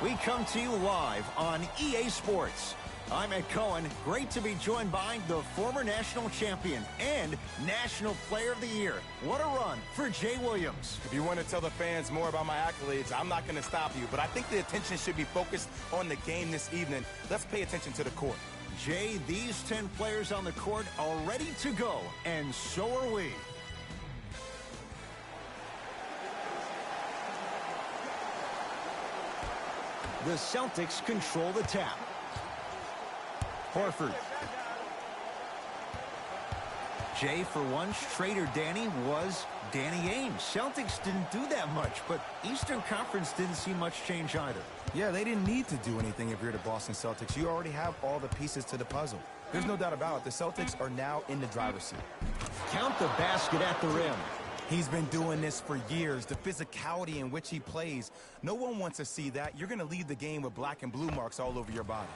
We come to you live on EA Sports. I'm Ed Cohen. Great to be joined by the former national champion and National Player of the Year. What a run for Jay Williams. If you want to tell the fans more about my accolades, I'm not going to stop you. But I think the attention should be focused on the game this evening. Let's pay attention to the court. Jay, these 10 players on the court are ready to go, and so are we. The Celtics control the tap. Horford. Jay, for once, Trader Danny was Danny Ainge. Celtics didn't do that much, but Eastern Conference didn't see much change either. Yeah, they didn't need to do anything if you're the Boston Celtics. You already have all the pieces to the puzzle. There's no doubt about it. The Celtics are now in the driver's seat. Count the basket at the rim. He's been doing this for years. The physicality in which he plays. No one wants to see that. You're going to leave the game with black and blue marks all over your body.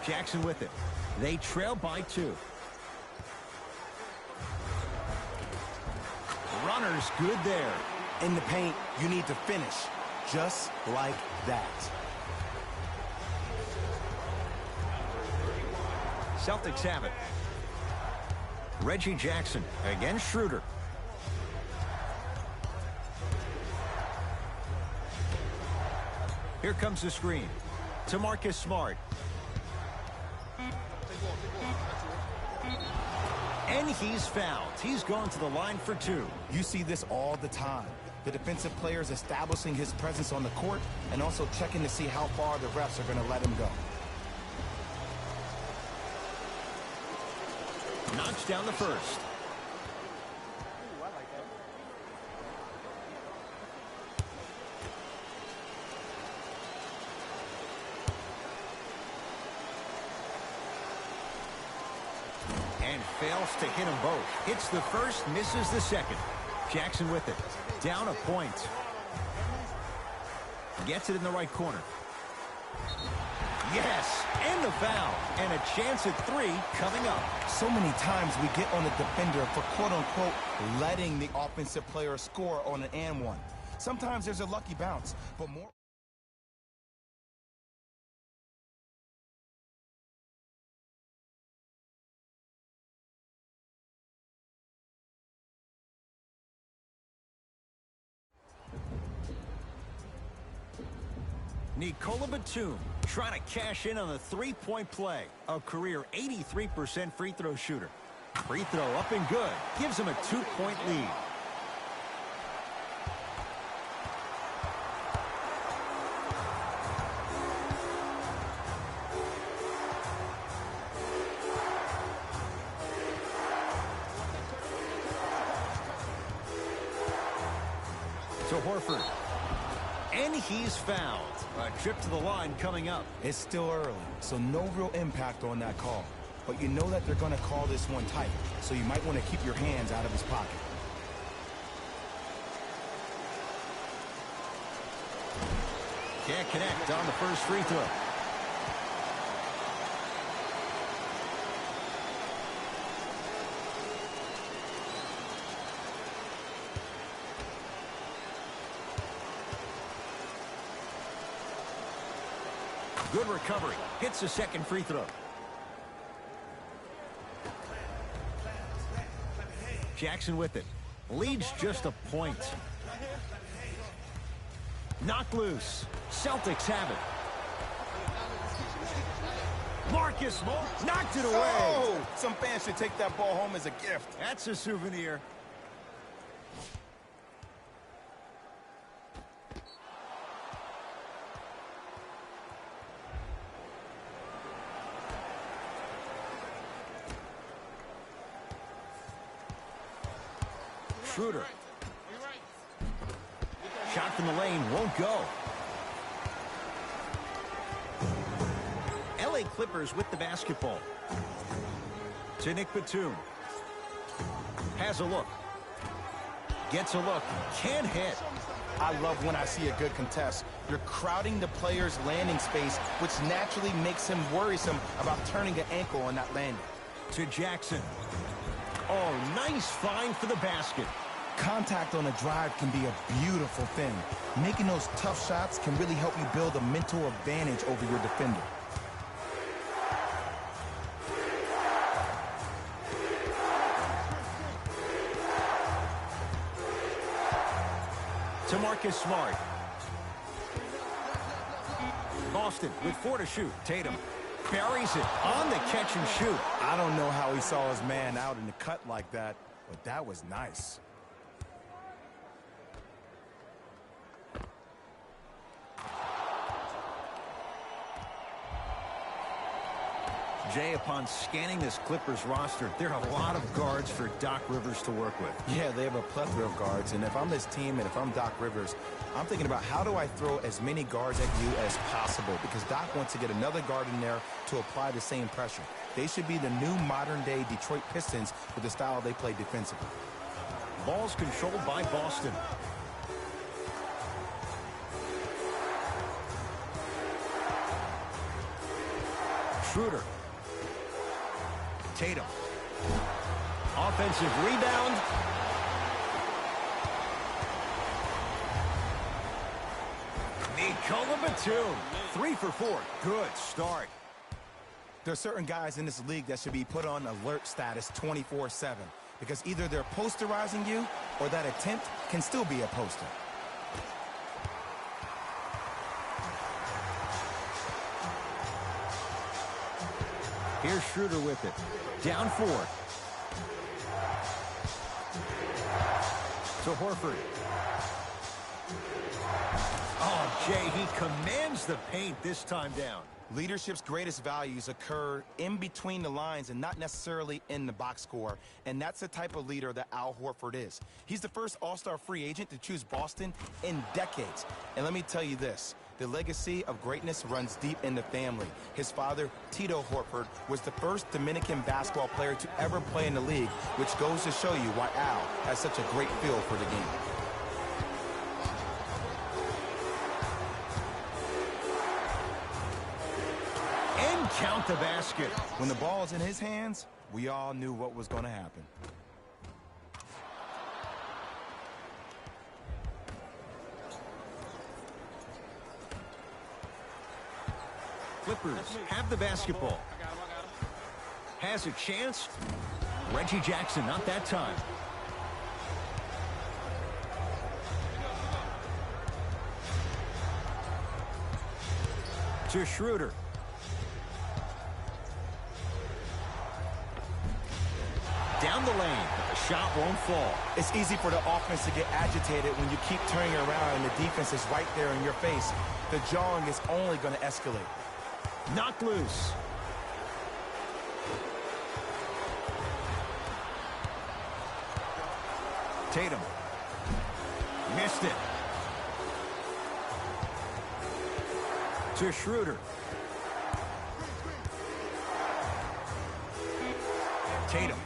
Jackson with it. They trail by 2. Runner's good there. In the paint, you need to finish. Just like that. Celtics have it. Reggie Jackson against Schroeder. Here comes the screen to Marcus Smart. And he's fouled. He's gone to the line for 2. You see this all the time. The defensive players establishing his presence on the court and also checking to see how far the refs are going to let him go. Knocks down the first. And fails to hit them both. Hits the first, misses the second. Jackson with it. Down a point. Gets it in the right corner. Yes, and the foul. And a chance at 3 coming up. So many times we get on the defender for quote-unquote letting the offensive player score on an and one. Sometimes there's a lucky bounce, but more... Nikola Batum trying to cash in on the three-point play. A career 83% free throw shooter. Free throw up and good. Gives him a 2-point lead. To Horford. And he's fouled. A trip to the line coming up. It's still early, so no real impact on that call. But you know that they're going to call this one tight, so you might want to keep your hands out of his pocket. Can't connect on the first free throw. Good recovery. Hits the second free throw. Jackson with it. Leads just a point. Knocked loose. Celtics have it. Marcus knocked it away. Oh! Some fans should take that ball home as a gift. That's a souvenir. Schroeder. Shot from the lane won't go. LA Clippers with the basketball. To Nick Batum. Has a look. Gets a look. Can't hit. I love when I see a good contest. You're crowding the player's landing space, which naturally makes him worrisome about turning an ankle on that landing. To Jackson. Oh, nice find for the basket. Contact on a drive can be a beautiful thing. Making those tough shots can really help you build a mental advantage over your defender. To Marcus Smart. Boston with 4 to shoot. Tatum buries it on the catch and shoot. I don't know how he saw his man out in the cut like that, but that was nice. Jay, upon scanning this Clippers roster, there are a lot of guards for Doc Rivers to work with. Yeah, they have a plethora of guards, and if I'm this team and if I'm Doc Rivers, I'm thinking about how do I throw as many guards at you as possible, because Doc wants to get another guard in there to apply the same pressure. They should be the new modern-day Detroit Pistons with the style they play defensively. Ball's controlled by Boston. Schroeder. Tatum. Offensive rebound. Nikola Batum. 3 for 4. Good start. There are certain guys in this league that should be put on alert status 24/7 because either they're posterizing you or that attempt can still be a poster. Here's Schroeder with it. Down 4. To Horford. Oh, Jay, he commands the paint this time down. Leadership's greatest values occur in between the lines and not necessarily in the box score, and that's the type of leader that Al Horford is. He's the first all-star free agent to choose Boston in decades. And let me tell you this, the legacy of greatness runs deep in the family. His father, Tito Horford, was the first Dominican basketball player to ever play in the league, which goes to show you why Al has such a great feel for the game. Count the basket. When the ball's in his hands, we all knew what was going to happen. Clippers have the basketball. Has a chance. Reggie Jackson, not that time. To Schroeder. Down the lane, but the shot won't fall. It's easy for the offense to get agitated when you keep turning around and the defense is right there in your face. The jawing is only going to escalate. Knocked loose. Tatum. Missed it. To Schroeder. Tatum.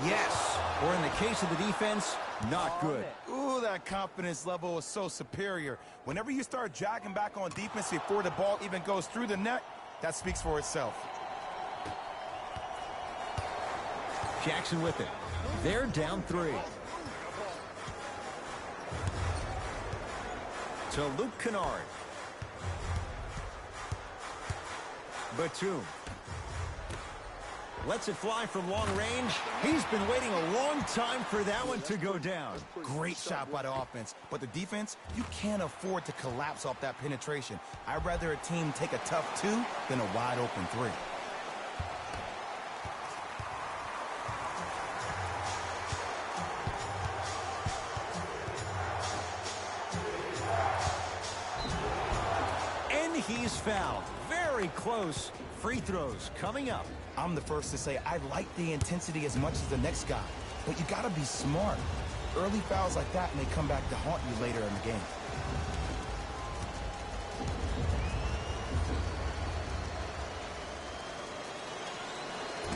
Yes. Or in the case of the defense, not good. Ooh, that confidence level is so superior. Whenever you start jogging back on defense before the ball even goes through the net, that speaks for itself. Jackson with it. They're down 3. To Luke Kennard. Batum. Lets it fly from long range. He's been waiting a long time for that one to go down. Great shot by the offense, but the defense, you can't afford to collapse off that penetration. I'd rather a team take a tough 2 than a wide open 3. And he's fouled. Very close. Free throws coming up. I'm the first to say I like the intensity as much as the next guy, but you got to be smart. Early fouls like that may come back to haunt you later in the game.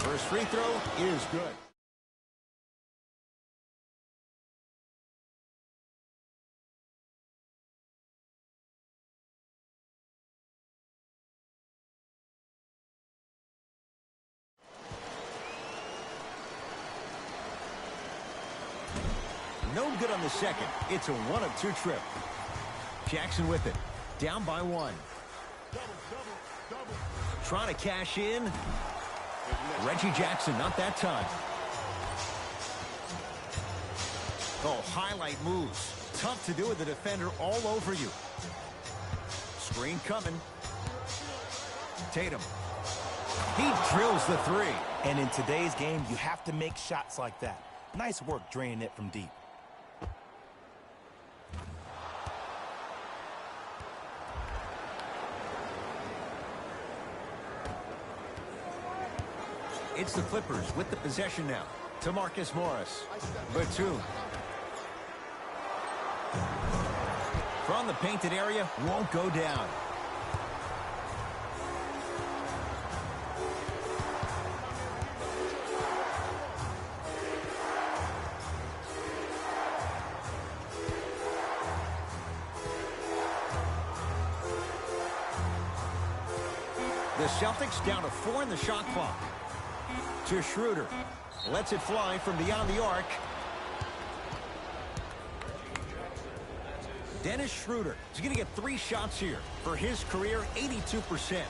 First free throw is good. No good on the second. It's a 1-of-2 trip. Jackson with it. Down by 1. Trying to cash in. Reggie Jackson, not that time. Oh, highlight moves. Tough to do with the defender all over you. Screen coming. Tatum. He drills the 3. And in today's game, you have to make shots like that. Nice work draining it from deep. It's the Clippers with the possession now. To Marcus Morris. Batum. From the painted area, won't go down. The Celtics down to 4 in the shot clock. To Schroeder. Lets it fly from beyond the arc. Dennis Schroeder is going to get 3 shots here. For his career, 82%.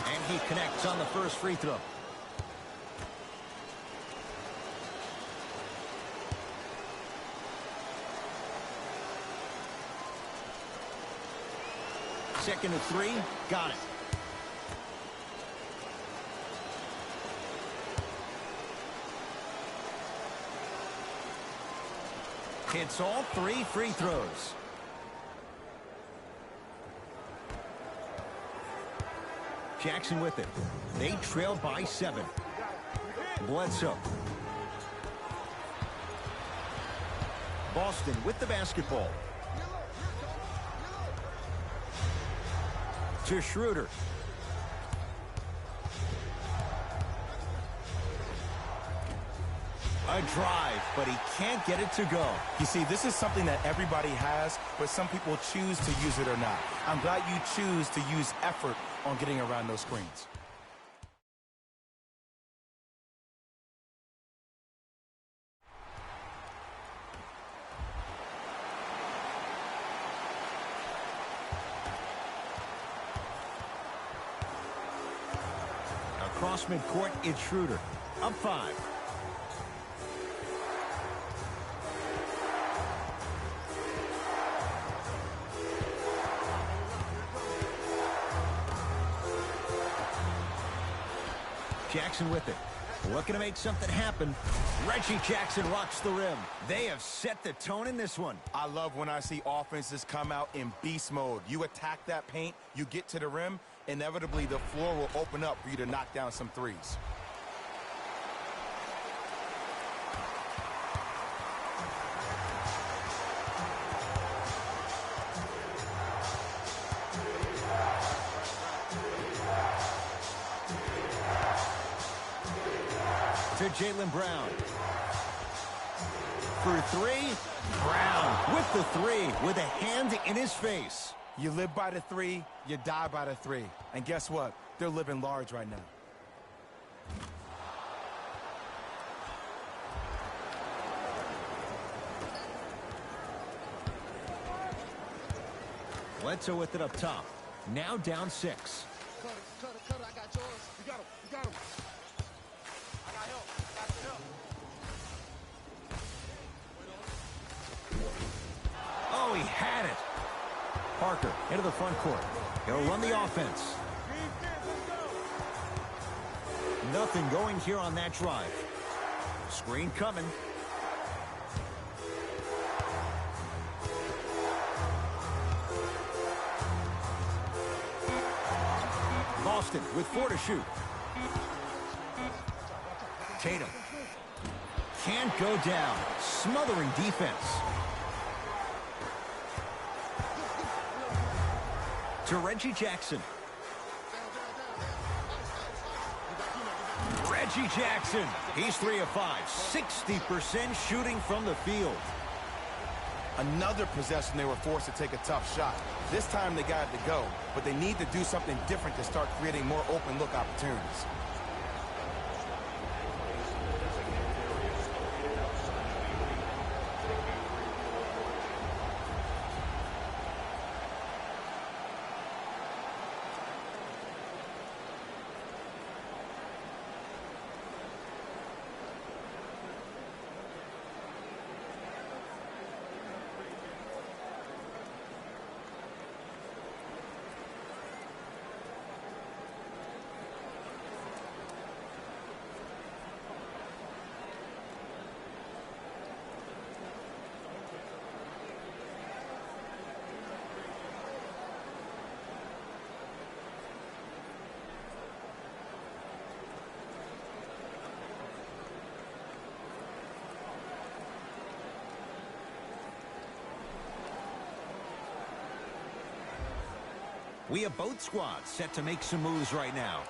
And he connects on the first free throw. Second of 3. Got it. Hits all 3 free throws. Jackson with it. They trail by 7. Bledsoe. Boston with the basketball. To Schroeder. A drive, but he can't get it to go. You see, this is something that everybody has, but some people choose to use it or not. I'm glad you choose to use effort on getting around those screens. Across midcourt, it's Schroeder. Up 5. Jackson with it. Looking to make something happen. Reggie Jackson rocks the rim. They have set the tone in this one. I love when I see offenses come out in beast mode. You attack that paint, you get to the rim, inevitably the floor will open up for you to knock down some threes. To Jaylen Brown. For 3, Brown with the 3 with a hand in his face. You live by the 3, you die by the 3. And guess what? They're living large right now. Bledsoe with it up top. Now down 6. Cut it, I got yours. You got him. I got help. Oh, he had it. Parker into the front court. He'll run the offense. Nothing going here on that drive. Screen coming. Boston with 4 to shoot. Tatum. Can't go down. Smothering defense. To Reggie Jackson. Reggie Jackson. He's 3 of 5. 60% shooting from the field. Another possession they were forced to take a tough shot. This time they got it to go, but they need to do something different to start creating more open look opportunities. We have both squads set to make some moves right now.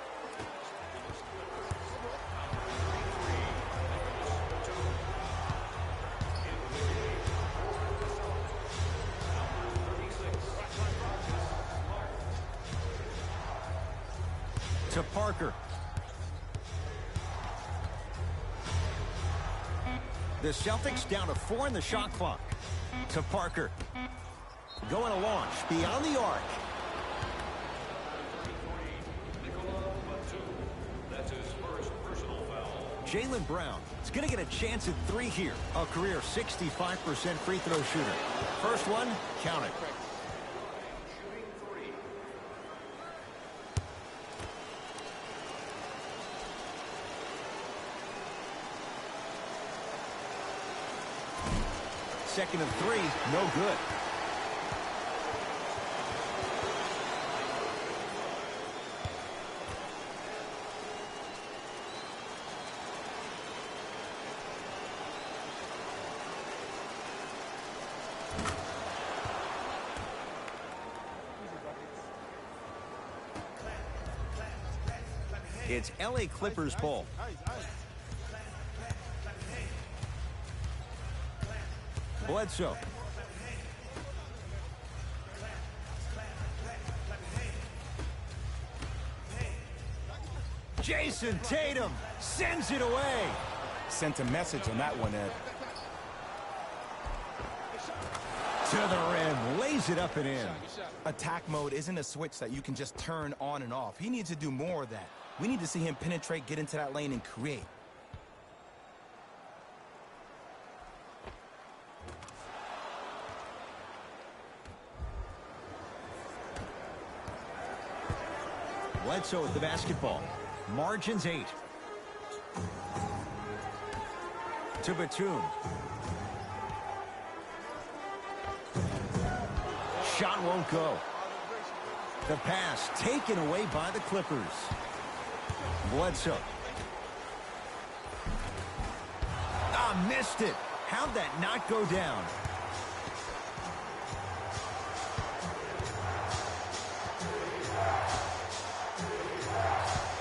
To Parker. The Celtics down to 4 in the shot clock. To Parker. Going to launch beyond the arc. Jaylen Brown is going to get a chance at 3 here. A career 65% free throw shooter. First one, count it. Second of 3, no good. It's LA Clippers ball. Bledsoe. Jayson Tatum sends it away. Sent a message on that one, Ed. To the rim, lays it up and in. Attack mode isn't a switch that you can just turn on and off. He needs to do more of that. We need to see him penetrate, get into that lane, and create. Bledsoe with the basketball. Margins 8. To Batum. Shot won't go. The pass taken away by the Clippers. Bledsoe. Missed it. How'd that not go down?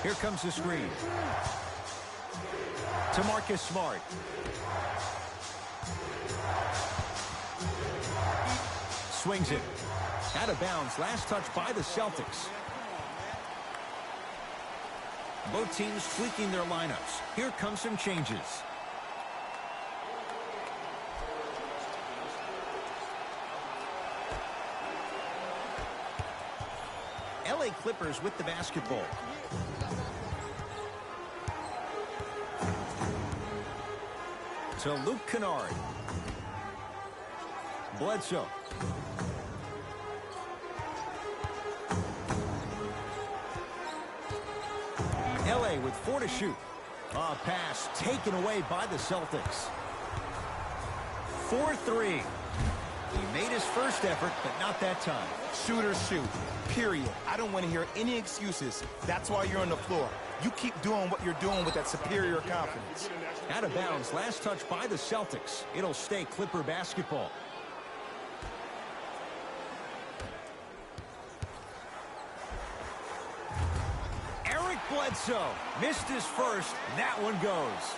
Here comes the screen. To Marcus Smart. Swings it. Out of bounds. Last touch by the Celtics. Both teams tweaking their lineups. Here come some changes. LA Clippers with the basketball. To Luke Kennard. Bledsoe. LA with 4 to shoot. A pass taken away by the Celtics. 4-3. He made his first effort, but not that time. Shooters shoot, period. I don't want to hear any excuses. That's why you're on the floor. You keep doing what you're doing with that superior confidence. Out of bounds, last touch by the Celtics. It'll stay Clipper basketball. Bledsoe missed his first. That one goes.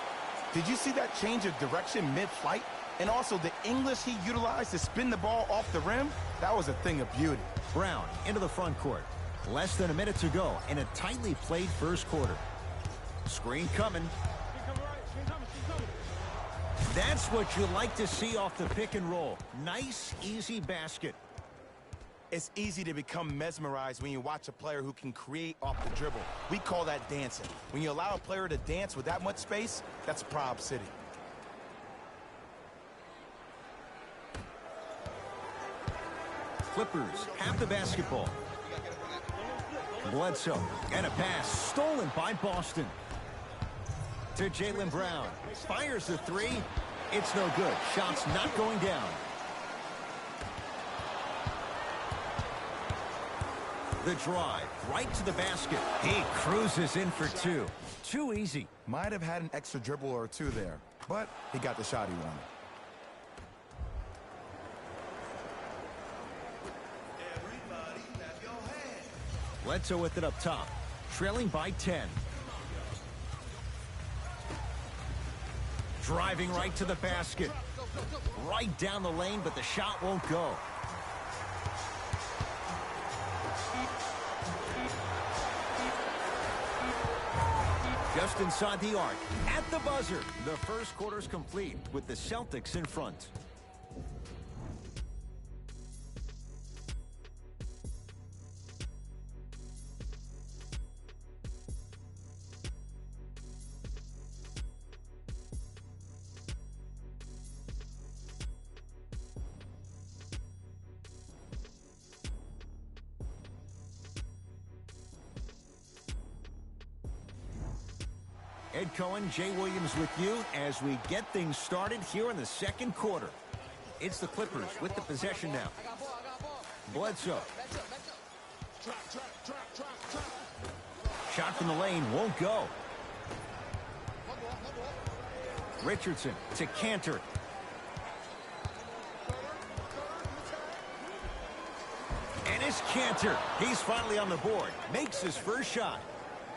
Did you see that change of direction mid-flight? And also the English he utilized to spin the ball off the rim? That was a thing of beauty. Brown into the front court. Less than a minute to go in a tightly played first quarter. Screen coming. That's what you like to see off the pick and roll. Nice, easy basket. It's easy to become mesmerized when you watch a player who can create off the dribble. We call that dancing. When you allow a player to dance with that much space, that's Prob City. Clippers have the basketball. Bledsoe and a pass stolen by Boston. To Jaylen Brown. Fires the 3. It's no good. Shot's not going down. The drive right to the basket. He cruises in for 2. Too easy. Might have had an extra dribble or 2 there, but he got the shot he wanted. Bledsoe with it up top, trailing by 10. Driving right to the basket. Right down the lane, but the shot won't go. Just inside the arc, at the buzzer. The first quarter's complete with the Celtics in front. Ed Cohen, Jay Williams with you as we get things started here in the second quarter. It's the Clippers with the possession now. Bledsoe. Shot from the lane won't go. Richardson to Cantor. And it's Cantor. He's finally on the board. Makes his first shot.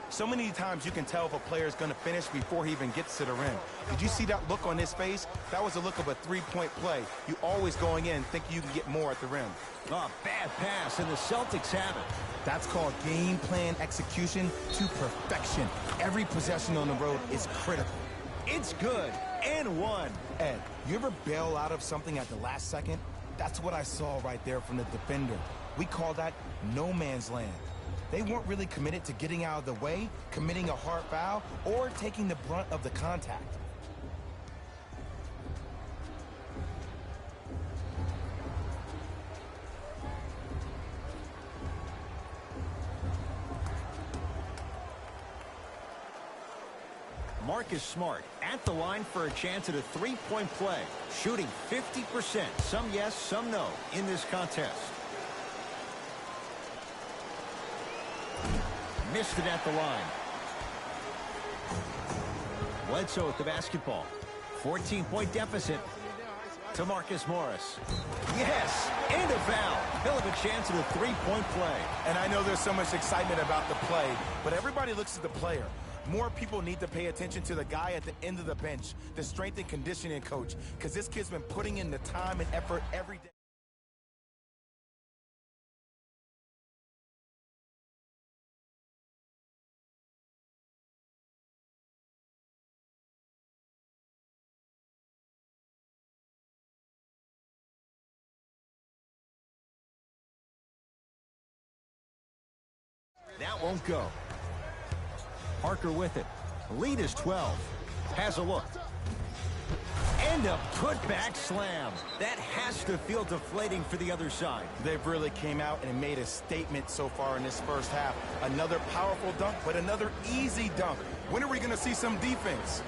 So many times you can tell if a player is going to finish before he even gets to the rim. Did you see that look on his face? That was a look of a three-point play. You always going in thinking you can get more at the rim. Oh, bad pass, and the Celtics have it. That's called game plan execution to perfection. Every possession on the road is critical. It's good, and one. Ed, you ever bail out of something at the last second? That's what I saw right there from the defender. We call that no man's land. They weren't really committed to getting out of the way, committing a hard foul, or taking the brunt of the contact. Marcus Smart at the line for a chance at a three-point play. Shooting 50%. Some yes, some no in this contest. Missed it at the line. Bledsoe at the basketball. 14-point deficit to Marcus Morris. Yes, and a foul. He'll have a chance at a three-point play. And I know there's so much excitement about the play, but everybody looks at the player. More people need to pay attention to the guy at the end of the bench, the strength and conditioning coach, because this kid's been putting in the time and effort every day. That won't go. Parker with it. Lead is 12. Has a look. And a putback slam. That has to feel deflating for the other side. They've really came out and made a statement so far in this first half. Another powerful dunk, but another easy dunk. When are we going to see some defense?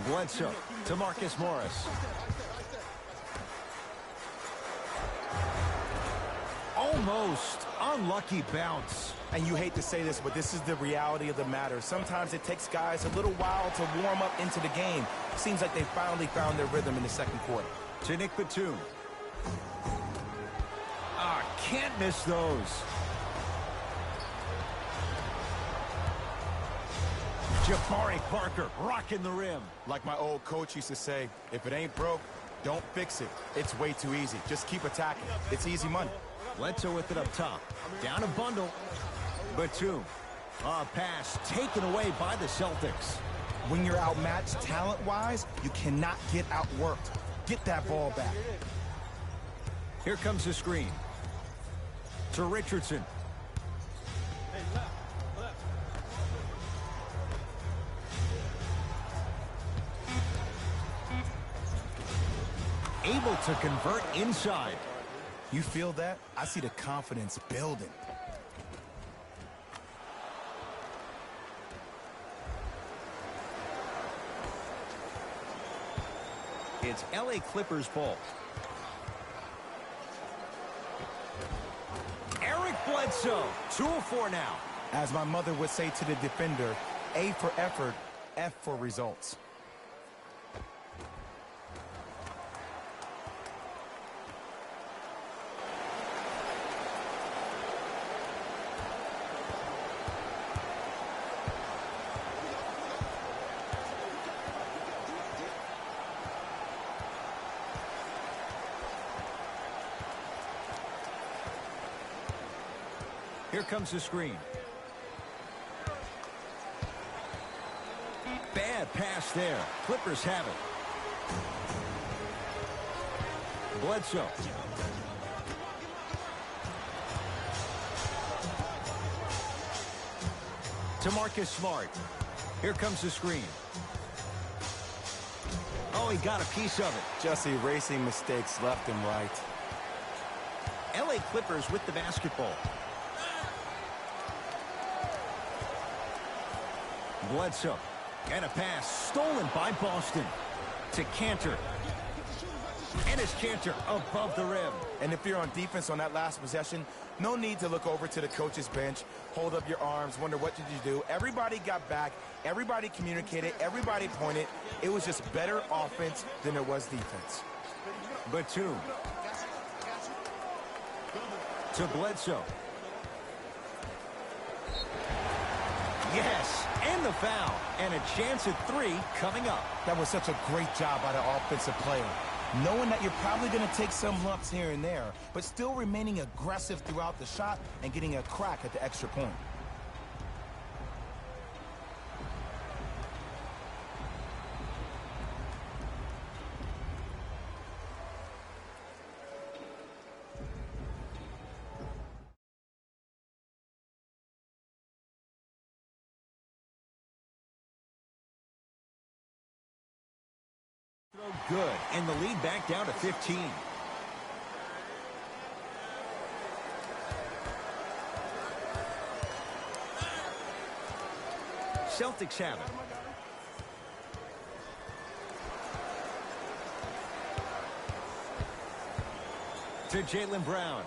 Bledsoe to Marcus Morris. Almost unlucky bounce. And you hate to say this, but this is the reality of the matter. Sometimes it takes guys a little while to warm up into the game. Seems like they finally found their rhythm in the second quarter. To Nick Batum. Can't miss those. Jabari Parker rocking the rim. Like my old coach used to say, if it ain't broke, Don't fix it. It's way too easy. Just keep attacking. It's easy money. Bledsoe with it up top. Down a bundle. Batum. A pass taken away by the Celtics. When you're outmatched talent-wise, you cannot get outworked. Get that ball back. Here comes the screen. To Richardson. Able to convert inside. You feel that? I see the confidence building. It's LA Clippers ball. Eric Bledsoe, 2 of 4 now. As my mother would say to the defender, A for effort, F for results. Here comes the screen. Bad pass there. Clippers have it. Bledsoe. To Marcus Smart. Here comes the screen. Oh, he got a piece of it. Just erasing mistakes left and right. LA Clippers with the basketball. Bledsoe. And a pass stolen by Boston. To Cantor. And it's Cantor above the rim. And if you're on defense on that last possession, no need to look over to the coach's bench, hold up your arms, wonder what did you do. Everybody got back. Everybody communicated. Everybody pointed. It was just better offense than it was defense. Batum. To Bledsoe. Yes, and the foul. And a chance at 3 coming up. That was such a great job by the offensive player. Knowing that you're probably going to take some lumps here and there, but still remaining aggressive throughout the shot and getting a crack at the extra point. Good, and the lead back down to 15. Celtics have it. To Jaylen Brown.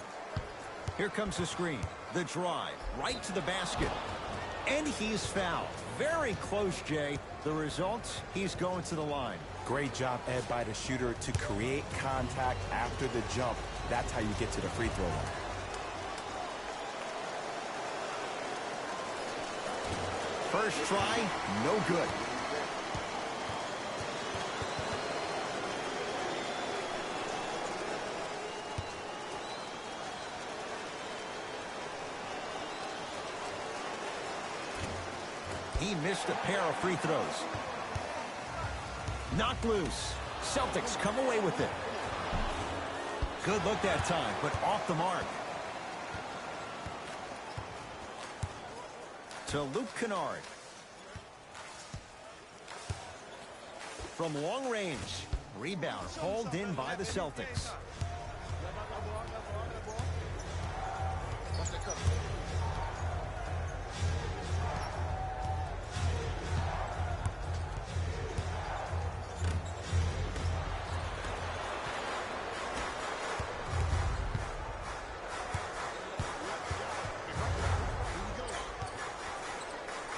Here comes the screen. The drive, right to the basket. And he's fouled. Very close, Jay. The result, he's going to the line. Great job, Ed, by the shooter to create contact after the jump. That's how you get to the free throw line. First try, no good. He missed a pair of free throws. Knocked loose. Celtics come away with it. Good look that time, but off the mark. To Luke Kennard. From long range. Rebound hauled in by the Celtics.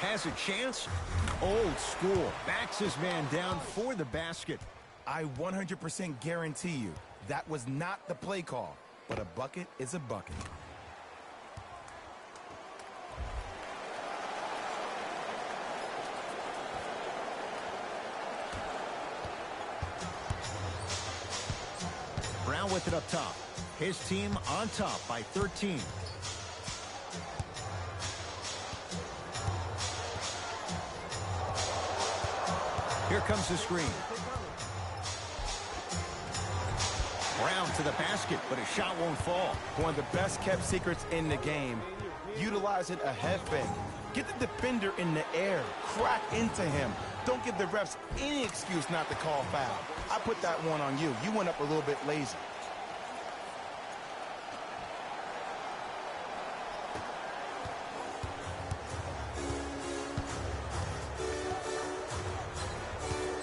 Has a chance. Old school. Backs his man down for the basket. I 100% guarantee you that was not the play call, but a bucket is a bucket. Brown with it up top. His team on top by 13. Here comes the screen. Brown to the basket, but his shot won't fall. One of the best kept secrets in the game. Utilize it a head fake. Get the defender in the air. Crack into him. Don't give the refs any excuse not to call foul. I put that one on you. You went up a little bit lazy.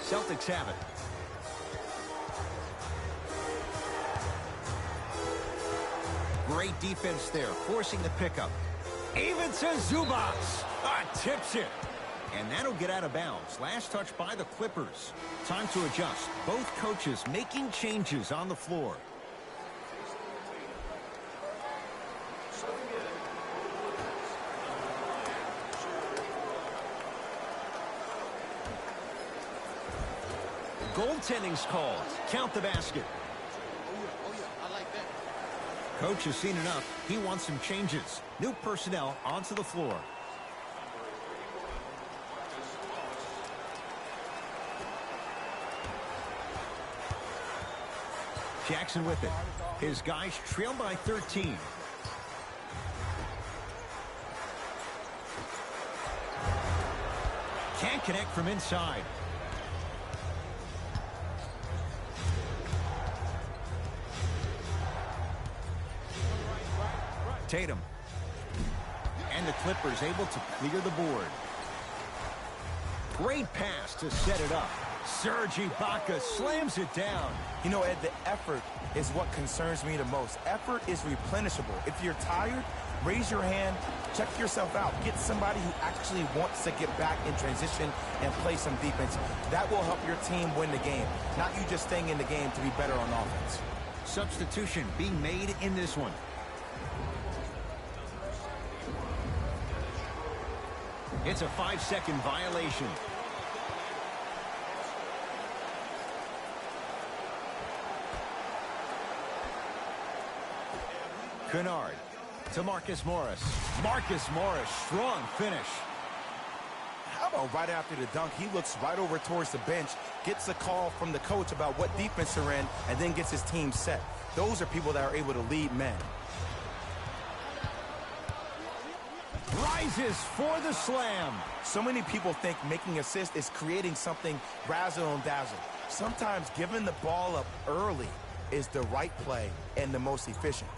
Celtics have it. Great defense there, forcing the pickup. Even to Zubac. Tips it. And that'll get out of bounds. Last touch by the Clippers. Time to adjust. Both coaches making changes on the floor. Goaltending's called. Count the basket. Oh, yeah. I like that. Coach has seen enough. He wants some changes. New personnel onto the floor. Jackson with it. His guys trail by 13. Can't connect from inside. Tatum. And the Clippers able to clear the board. Great pass to set it up. Serge Ibaka slams it down. You know, Ed, the effort is what concerns me the most. Effort is replenishable. If you're tired, raise your hand, check yourself out. Get somebody who actually wants to get back in transition and play some defense. That will help your team win the game, not you just staying in the game to be better on offense. Substitution being made in this one. It's a 5-second violation. Kennard to Marcus Morris. Marcus Morris, strong finish. How about right after the dunk, he looks right over towards the bench, gets a call from the coach about what defense they're in, and then gets his team set. Those are people that are able to lead men. Rises for the slam. So many people think making assists is creating something razzle and dazzle. Sometimes giving the ball up early is the right play and the most efficient.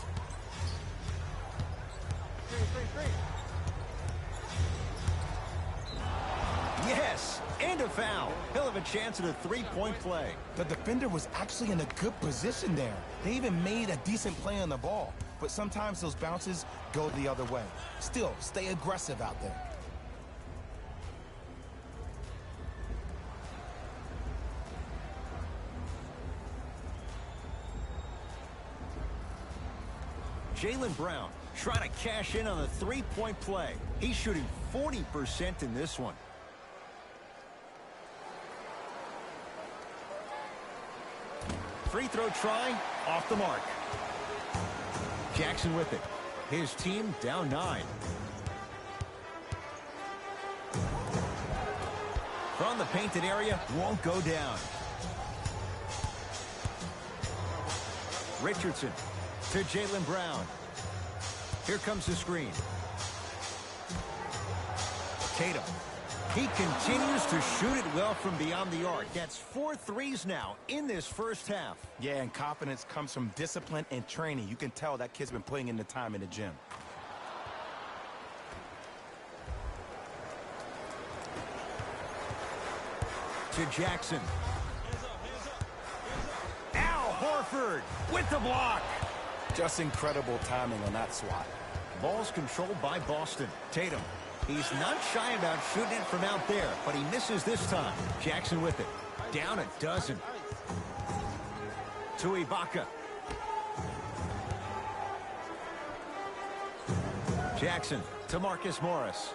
Yes, and a foul. He'll have a chance at a three-point play. The defender was actually in a good position there. They even made a decent play on the ball. But sometimes those bounces go the other way. Still, stay aggressive out there. Jaylen Brown trying to cash in on a three-point play. He's shooting 40% in this one. Free throw try, off the mark. Jackson with it. His team down 9. From the painted area, won't go down. Richardson to Jaylen Brown. Here comes the screen. Tatum. He continues to shoot it well from beyond the arc. That's 4 threes now in this first half. Yeah, and confidence comes from discipline and training. You can tell that kid's been putting in the time in the gym. To Jackson. Al Horford with the block. Just incredible timing on that swat. Ball's controlled by Boston. Tatum. He's not shy about shooting it from out there, but he misses this time. Jackson with it. Down a dozen. To Ibaka. Jackson to Marcus Morris.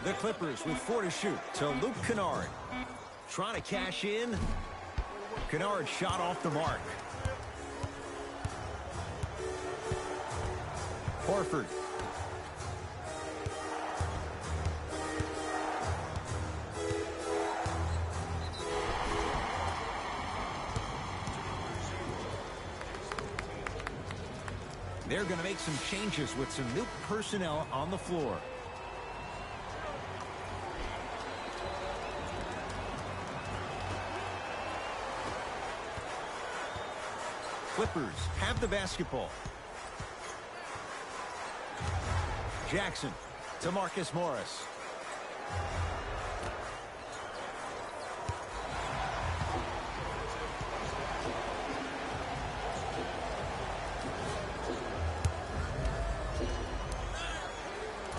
The Clippers with 4 to shoot to Luke Kennard. Trying to cash in. Kennard shot off the mark. Horford. They're going to make some changes with some new personnel on the floor. Clippers have the basketball. Jackson to Marcus Morris.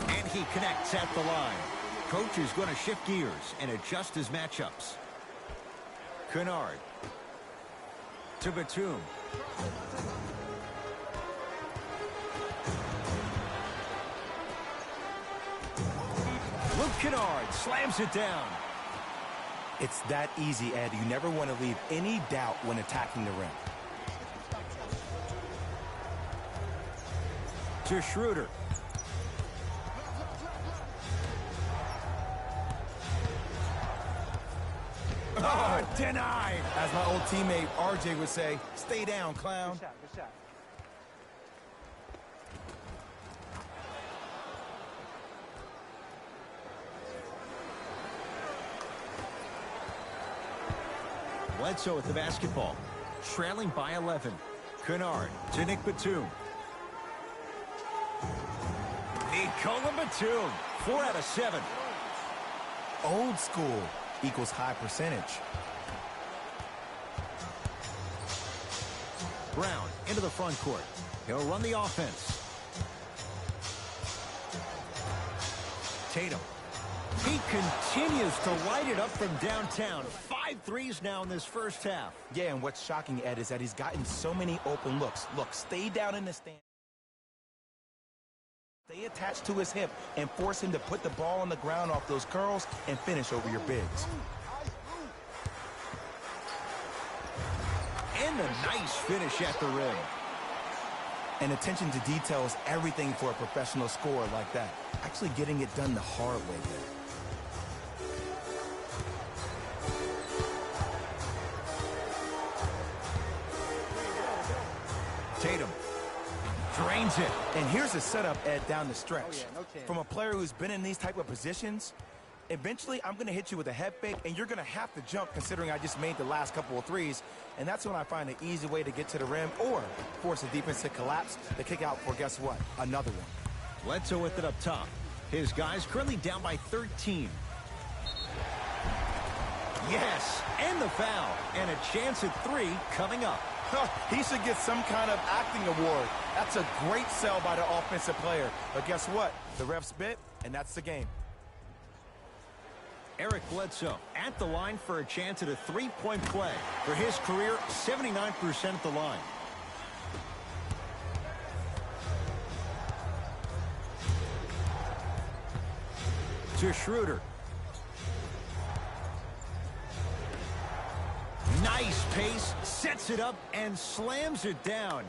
And he connects at the line. Coach is going to shift gears and adjust his matchups. Kennard to Batum. Luke Kennard slams it down. It's that easy, Ed. You never want to leave any doubt when attacking the rim. To Schroeder. Oh, denied. As my old teammate RJ would say, stay down, clown. Good shot. Bledsoe with the basketball. Trailing by 11. Kennard to Nick Batum. Nikola Batum. 4 out of 7. Old school equals high percentage. Brown into the front court. He'll run the offense. Tatum. He continues to light it up from downtown. 5 threes now in this first half. Yeah, and what's shocking, Ed, is that he's gotten so many open looks. Look, stay down in the stand. Stay attached to his hip and force him to put the ball on the ground off those curls and finish over your bigs. And a nice finish at the rim. And attention to detail is everything for a professional scorer like that. Actually getting it done the hard way there. Tatum drains it. And here's the setup, Ed, down the stretch. Oh, yeah, no chance. From a player who's been in these type of positions, eventually I'm going to hit you with a head fake, and you're going to have to jump considering I just made the last couple of threes. And that's when I find an easy way to get to the rim or force the defense to collapse to kick out for, guess what, another one. Bledsoe with it up top. His guys currently down by 13. Yes, and the foul. And a chance at 3 coming up. He should get some kind of acting award. That's a great sell by the offensive player. But guess what? The refs bit, and that's the game. Eric Bledsoe at the line for a chance at a 3-point play. For his career, 79% at the line. To Schroeder. Nice pace, sets it up, and slams it down.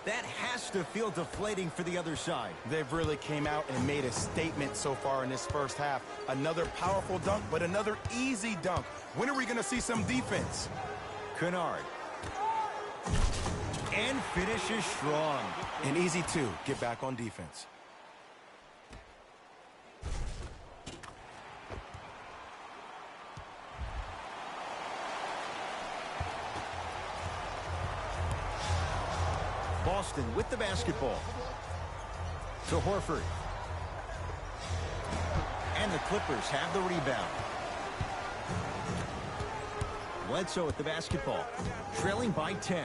That has to feel deflating for the other side. They've really came out and made a statement so far in this first half. Another powerful dunk, but another easy dunk. When are we going to see some defense? Kennard. And finishes strong. And easy, too. Get back on defense. Boston with the basketball. To Horford. And the Clippers have the rebound. Bledsoe with the basketball. Trailing by 10.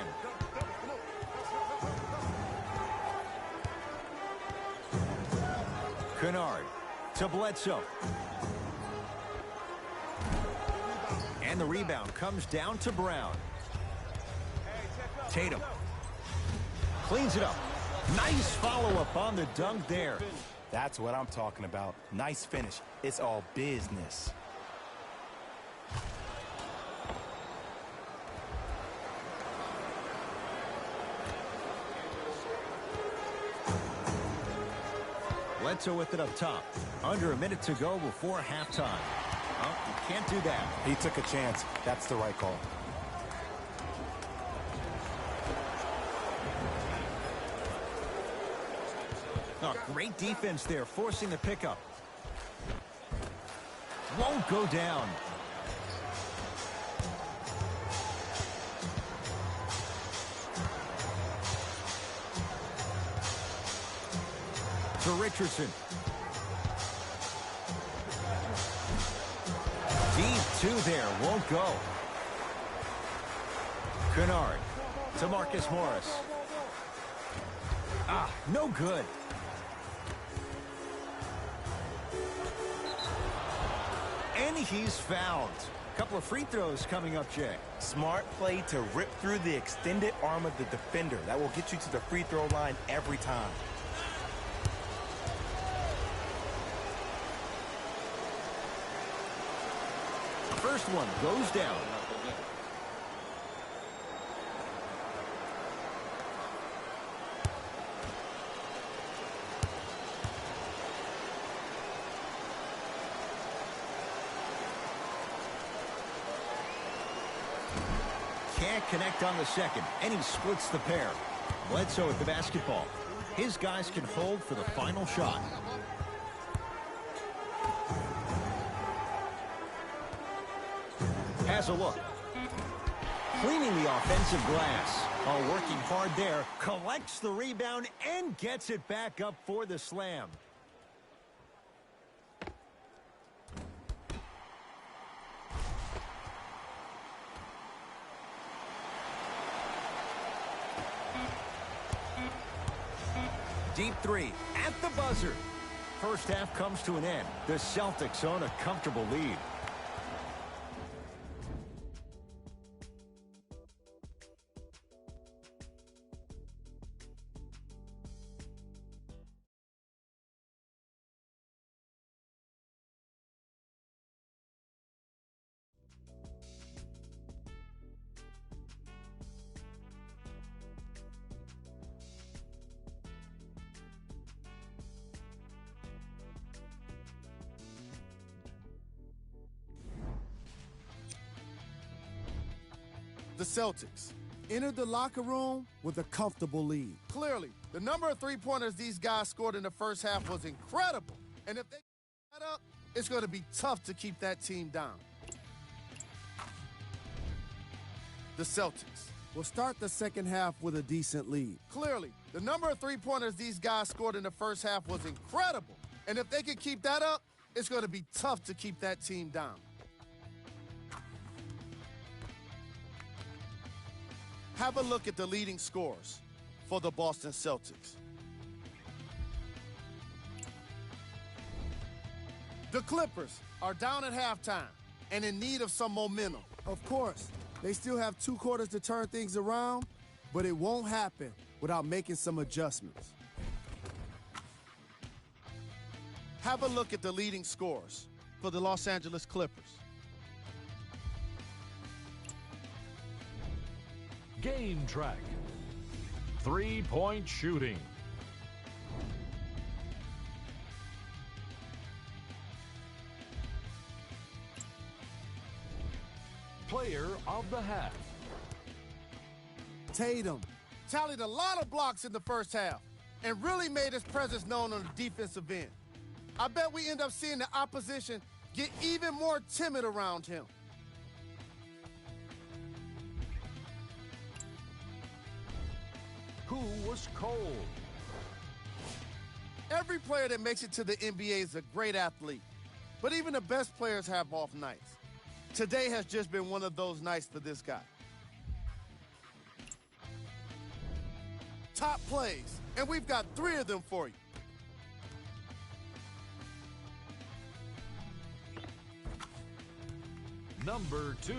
Kennard to Bledsoe. And the rebound comes down to Brown. Tatum. Cleans it up. Nice follow-up on the dunk there. That's what I'm talking about. Nice finish. It's all business. Bledsoe with it up top. Under a minute to go before halftime. Oh, you can't do that. He took a chance. That's the right call. Oh, great defense there, forcing the pickup. Won't go down. To Richardson. Deep two there, won't go. Kennard to Marcus Morris. Ah, no good. And he's fouled. A couple of free throws coming up, Jay. Smart play to rip through the extended arm of the defender. That will get you to the free throw line every time. First one goes down. Can't connect on the second, and he splits the pair. Bledsoe with the basketball. His guys can hold for the final shot. Has a look. Cleaning the offensive glass. Oh, working hard there. Collects the rebound and gets it back up for the slam. Deep three at the buzzer. First half comes to an end. The Celtics own a comfortable lead. The Celtics entered the locker room with a comfortable lead. Clearly, the number of three-pointers these guys scored in the first half was incredible. And if they keep that up, it's going to be tough to keep that team down. The Celtics will start the second half with a decent lead. Clearly, the number of three-pointers these guys scored in the first half was incredible. And if they can keep that up, it's going to be tough to keep that team down. Have a look at the leading scorers for the Boston Celtics. The Clippers are down at halftime and in need of some momentum. Of course, they still have 2 quarters to turn things around, but it won't happen without making some adjustments. Have a look at the leading scorers for the Los Angeles Clippers. Game track. 3-point shooting. Player of the half. Tatum tallied a lot of blocks in the first half and really made his presence known on the defensive end. I bet we end up seeing the opposition get even more timid around him. Who was cold? Every player that makes it to the NBA is a great athlete, but even the best players have off nights. Today has just been one of those nights for this guy. Top plays, and we've got 3 of them for you. Number 2.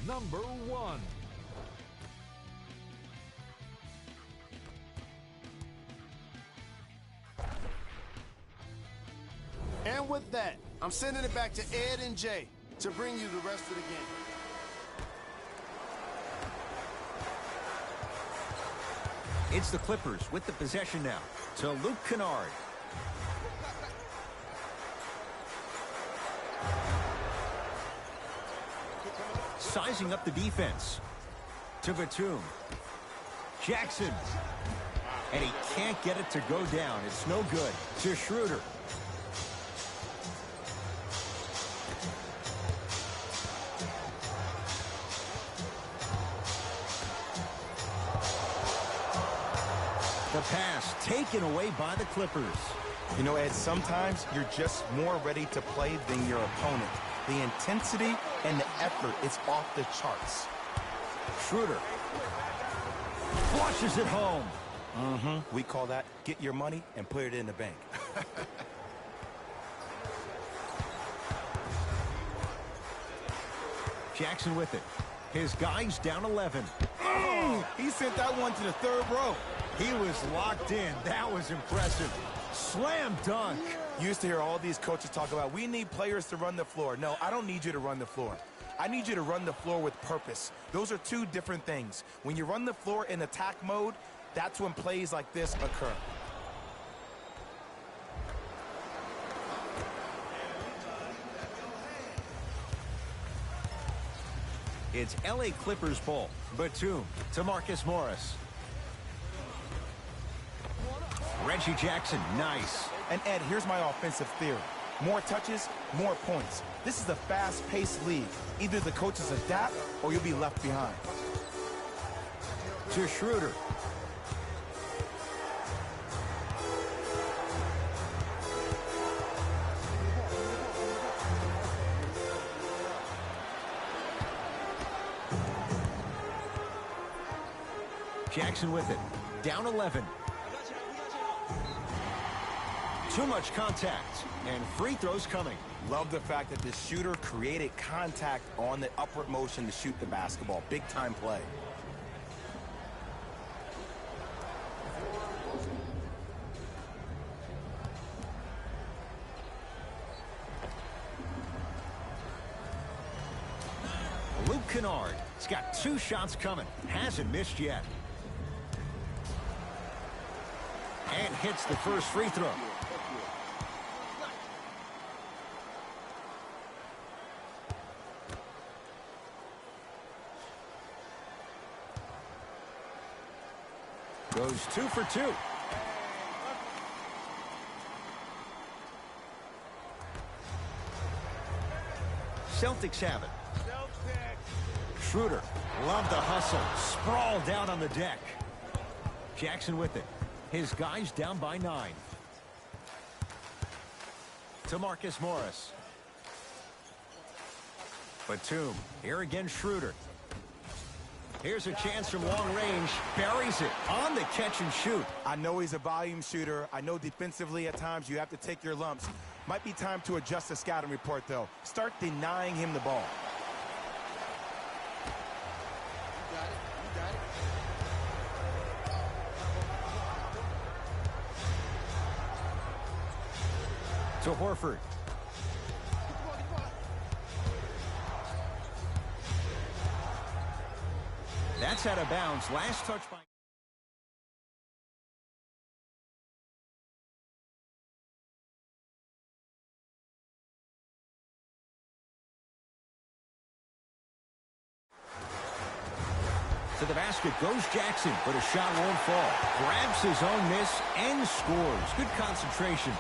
Number 1. And with that, I'm sending it back to Ed and Jay to bring you the rest of the game. It's the Clippers with the possession now to Luke Kennard. Sizing up the defense to Tatum. Jackson. And he can't get it to go down. It's no good. To Schroeder. The pass taken away by the Clippers. You know, Ed, sometimes you're just more ready to play than your opponent. The intensity and the effort is off the charts. Schroeder flushes it home. We call that get your money and put it in the bank. Jackson with it. His guy's down 11. He sent that one to the third row. He was locked in. That was impressive. Slam dunk. You used to hear all these coaches talk about, we need players to run the floor. No, I don't need you to run the floor. I need you to run the floor with purpose. Those are two different things. When you run the floor in attack mode, that's when plays like this occur. It's LA Clippers ball. Batum to Marcus Morris. Reggie Jackson, nice. And Ed, here's my offensive theory. More touches, more points. This is a fast-paced league. Either the coaches adapt or you'll be left behind. To Schroeder. Jackson with it. Down 11. Too much contact. And free throws coming. Love the fact that the shooter created contact on the upward motion to shoot the basketball. Big-time play. Luke Kennard. He's got 2 shots coming. Hasn't missed yet. And hits the first free throw. Goes 2 for 2. Celtics have it. Schroeder, love the hustle. Sprawled out on the deck. Jackson with it. His guy's down by 9. To Marcus Morris. Batum. Here again, Schroeder. Here's a chance from long range. Buries it on the catch and shoot. I know he's a volume shooter. I know defensively at times you have to take your lumps. Might be time to adjust the scouting report, though. Start denying him the ball. To Horford. That's out of bounds. Last touch by... To the basket goes Jackson, but a shot won't fall. Grabs his own miss and scores. Good concentration.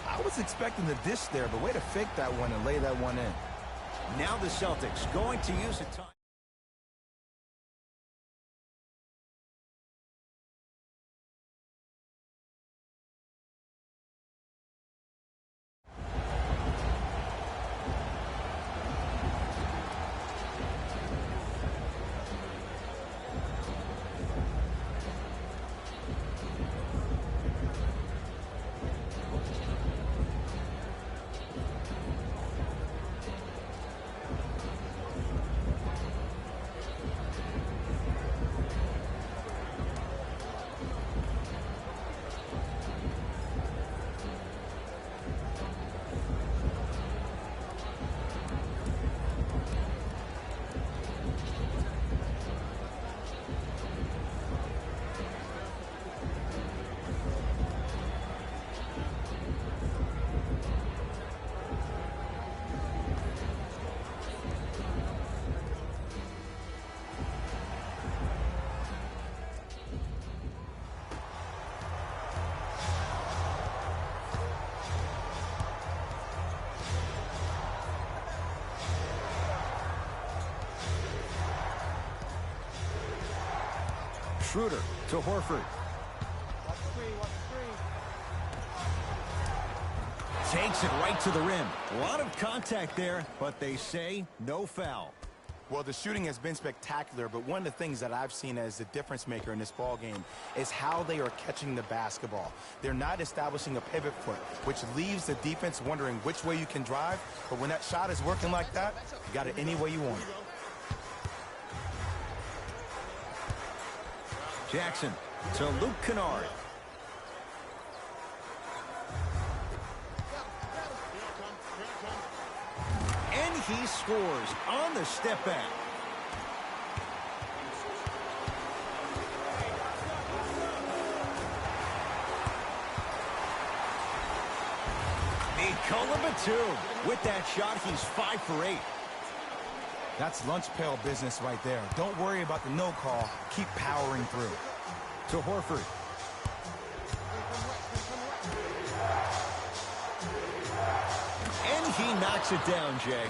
I was expecting the dish there, but way to fake that one and lay that one in. Now the Celtics going to use a time. Schroeder to Horford. Takes it right to the rim. A lot of contact there, but they say no foul. Well, the shooting has been spectacular, but one of the things that I've seen as the difference maker in this ball game is how they are catching the basketball. They're not establishing a pivot foot, which leaves the defense wondering which way you can drive. But when that shot is working like that, you got it any way you want it. Jackson to Luke Kennard. And he scores on the step back. Nikola Batum. With that shot, he's 5 for 8. That's lunch pail business right there. Don't worry about the no call. Keep powering through. To Horford. And he knocks it down, Jay.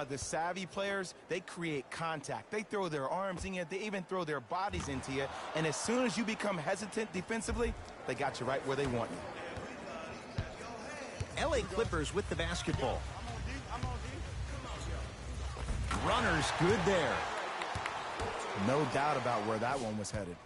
The savvy players, they create contact. They throw their arms in you. They even throw their bodies into you. And as soon as you become hesitant defensively, they got you right where they want you. LA Clippers with the basketball. Runner's good there. No doubt about where that one was headed.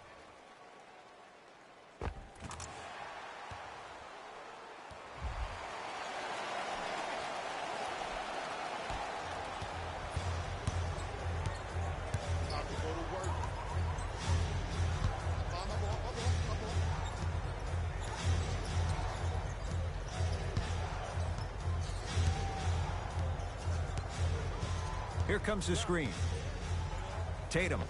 Here comes the screen. Tatum.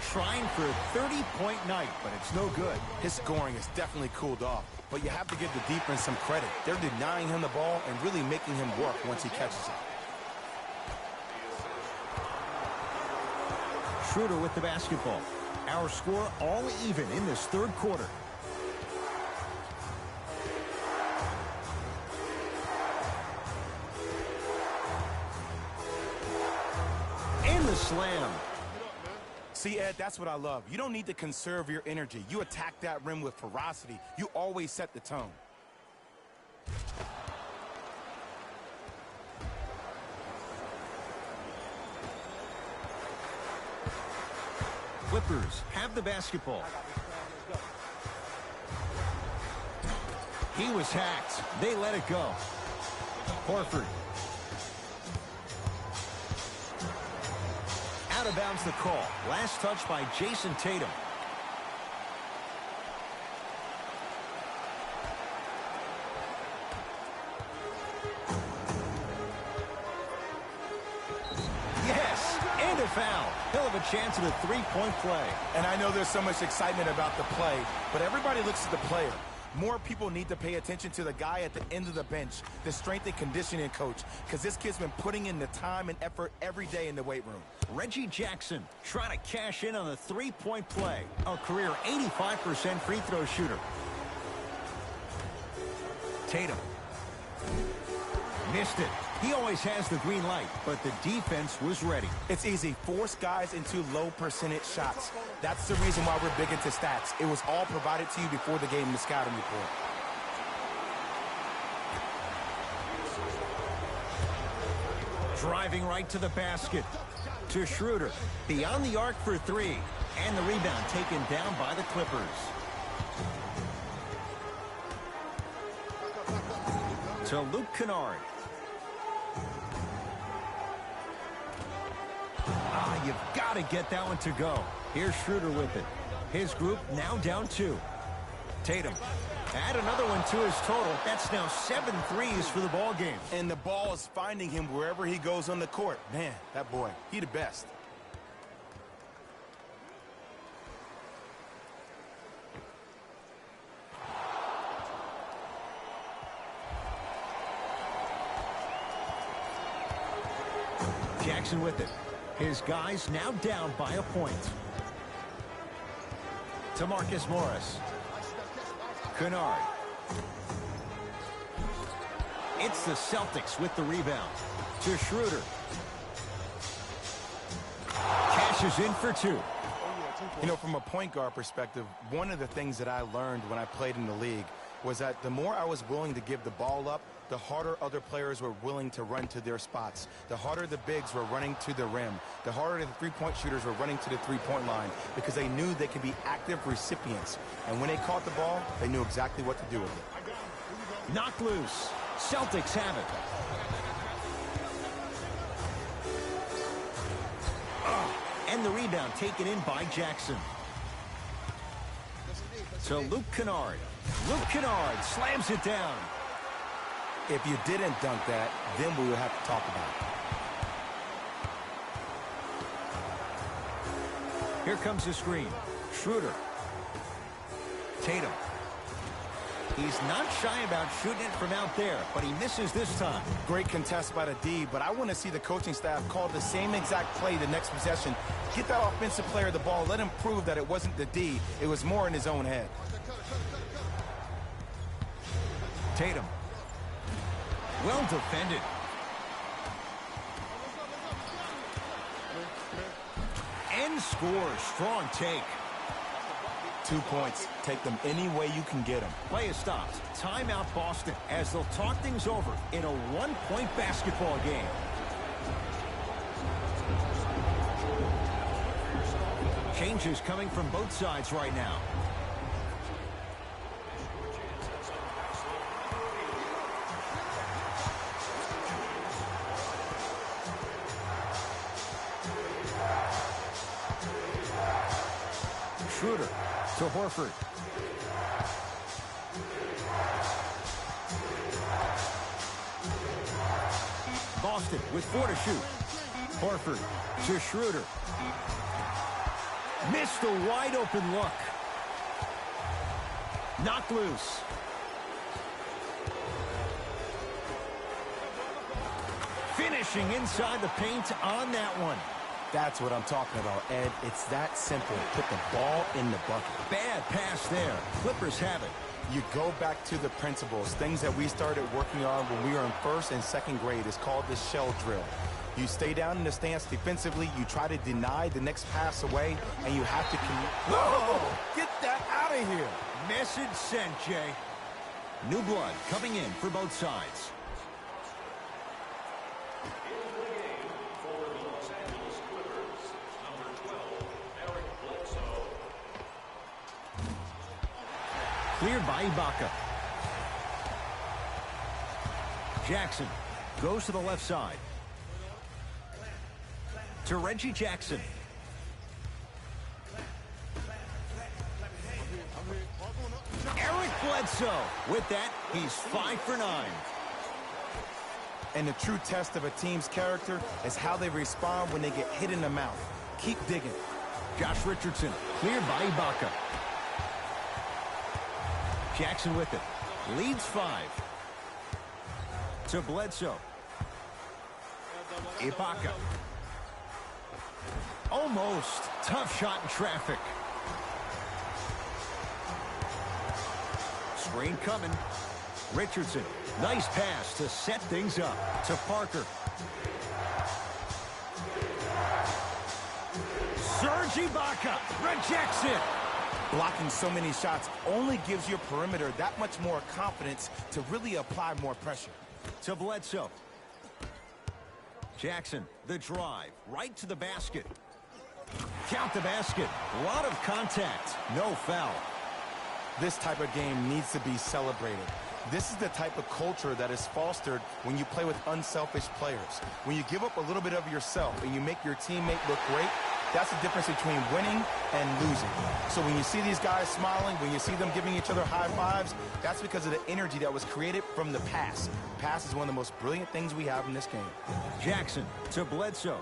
Trying for a 30-point night, but it's no good. His scoring is definitely cooled off, but you have to give the defense some credit. They're denying him the ball and really making him work once he catches it. Schroeder with the basketball. Our score all even in this third quarter. And the slam. See, Ed, that's what I love. You don't need to conserve your energy. You attack that rim with ferocity. You always set the tone. Clippers have the basketball. He was hacked. They let it go. Horford. Out of bounds the call. Last touch by Jayson Tatum. Yes, and a foul. He'll have a chance at a three-point play. And I know there's so much excitement about the play, but everybody looks at the player. More people need to pay attention to the guy at the end of the bench, the strength and conditioning coach, because this kid's been putting in the time and effort every day in the weight room. Reggie Jackson trying to cash in on the three-point play. A career 85% free throw shooter. Tatum. Missed it. He always has the green light, but the defense was ready. It's easy. Force guys into low percentage shots. That's the reason why we're big into stats. It was all provided to you before the game in the scouting report. Driving right to the basket. To Schroeder. Beyond the arc for three. And the rebound taken down by the Clippers. To Luke Kennard. You've got to get that one to go. Here's Schroeder with it. His group now down 2. Tatum. Add another one to his total. That's now 7 threes for the ball game. And the ball is finding him wherever he goes on the court. Man, that boy, he the best. Jackson with it. His guys now down by a point. To Marcus Morris. Kennard. It's the Celtics with the rebound. To Schroeder. Cashes in for 2. You know, from a point guard perspective, one of the things that I learned when I played in the league was that the more I was willing to give the ball up, the harder other players were willing to run to their spots. The harder the bigs were running to the rim. The harder the three-point shooters were running to the three-point line because they knew they could be active recipients. And when they caught the ball, they knew exactly what to do with it. Knocked loose. Celtics have it. And the rebound taken in by Jackson. To Luke Kennard. Luke Kennard slams it down. If you didn't dunk that, then we would have to talk about it. Here comes the screen. Schroeder. Tatum. He's not shy about shooting it from out there, but he misses this time. Great contest by the D, but I want to see the coaching staff call the same exact play the next possession. Get that offensive player the ball. Let him prove that it wasn't the D. It was more in his own head. Tatum. Well defended. And scores. Strong take. 2 points. Take them any way you can get them. Play is stopped. Timeout Boston as they'll talk things over in a one-point basketball game. Changes coming from both sides right now. Schroeder to Horford. Boston with 4 to shoot. Horford to Schroeder. Missed a wide open look. Knocked loose. Finishing inside the paint on that one. That's what I'm talking about, Ed. It's that simple. Put the ball in the bucket. Bad pass there. Clippers have it. You go back to the principles, things that we started working on when we were in first and second grade. It's called the shell drill. You stay down in the stance defensively, you try to deny the next pass away, and you have to... Whoa! Get that out of here! Message sent, Jay. New blood coming in for both sides. Cleared by Ibaka. Jackson goes to the left side. To Reggie Jackson. Eric Bledsoe. With that, he's 5 for 9. And the true test of a team's character is how they respond when they get hit in the mouth. Keep digging. Josh Richardson cleared by Ibaka. Jackson with it. Leads 5. To Bledsoe. Ibaka. Almost. Tough shot in traffic. Screen coming. Richardson. Nice pass to set things up. To Parker. Serge Ibaka rejects it. Blocking so many shots only gives your perimeter that much more confidence to really apply more pressure. To Bledsoe. Jackson, the drive, right to the basket. Count the basket. A lot of contact. No foul. This type of game needs to be celebrated. This is the type of culture that is fostered when you play with unselfish players. When you give up a little bit of yourself and you make your teammate look great, that's the difference between winning and losing. So when you see these guys smiling, when you see them giving each other high fives, that's because of the energy that was created from the pass. Pass is one of the most brilliant things we have in this game. Jackson to Bledsoe.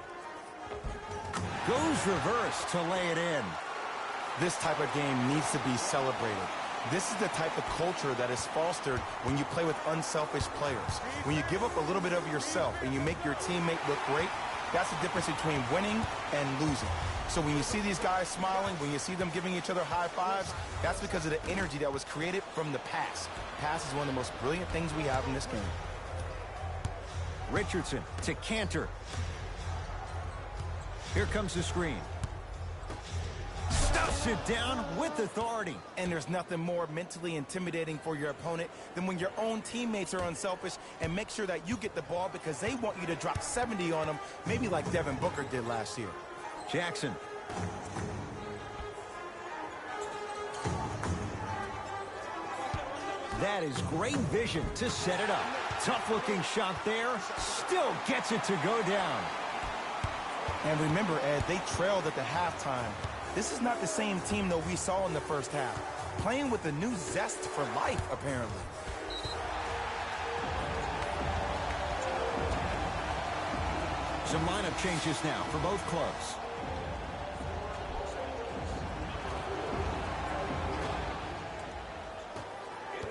Goes reverse to lay it in. This type of game needs to be celebrated. This is the type of culture that is fostered when you play with unselfish players. When you give up a little bit of yourself and you make your teammate look great, that's the difference between winning and losing. So when you see these guys smiling, when you see them giving each other high fives, that's because of the energy that was created from the pass. Pass is one of the most brilliant things we have in this game. Richardson to Cantor. Here comes the screen. Stuffs it down with authority. And there's nothing more mentally intimidating for your opponent than when your own teammates are unselfish and make sure that you get the ball because they want you to drop 70 on them, maybe like Devin Booker did last year. Jackson. That is great vision to set it up. Tough-looking shot there. Still gets it to go down. And remember, Ed, they trailed at the halftime. This is not the same team that we saw in the first half. Playing with a new zest for life, apparently. Some lineup changes now for both clubs.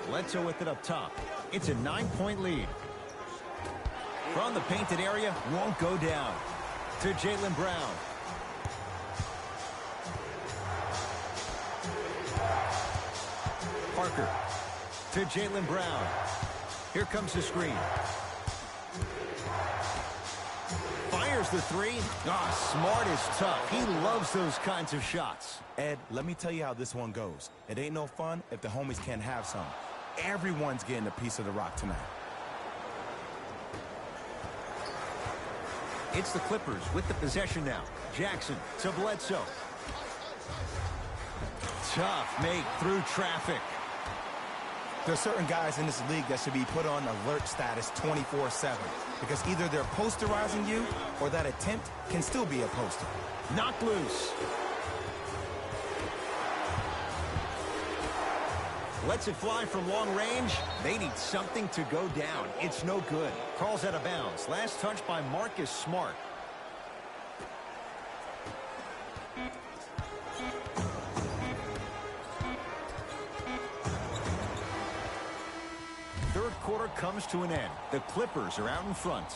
Bledsoe with it up top. It's a 9-point lead. From the painted area, won't go down. To Jaylen Brown. Parker. To Jaylen Brown. Here comes the screen. Fires the three. Smart is tough. He loves those kinds of shots. Ed, let me tell you how this one goes. It ain't no fun if the homies can't have some. Everyone's getting a piece of the rock tonight. It's the Clippers with the possession now. Jackson to Bledsoe. Tough make through traffic. There's certain guys in this league that should be put on alert status 24/7 because either they're posterizing you or that attempt can still be a poster. Knocked loose. Lets it fly from long range. They need something to go down. It's no good. Calls out of bounds. Last touch by Marcus Smart. Third quarter comes to an end. The Clippers are out in front.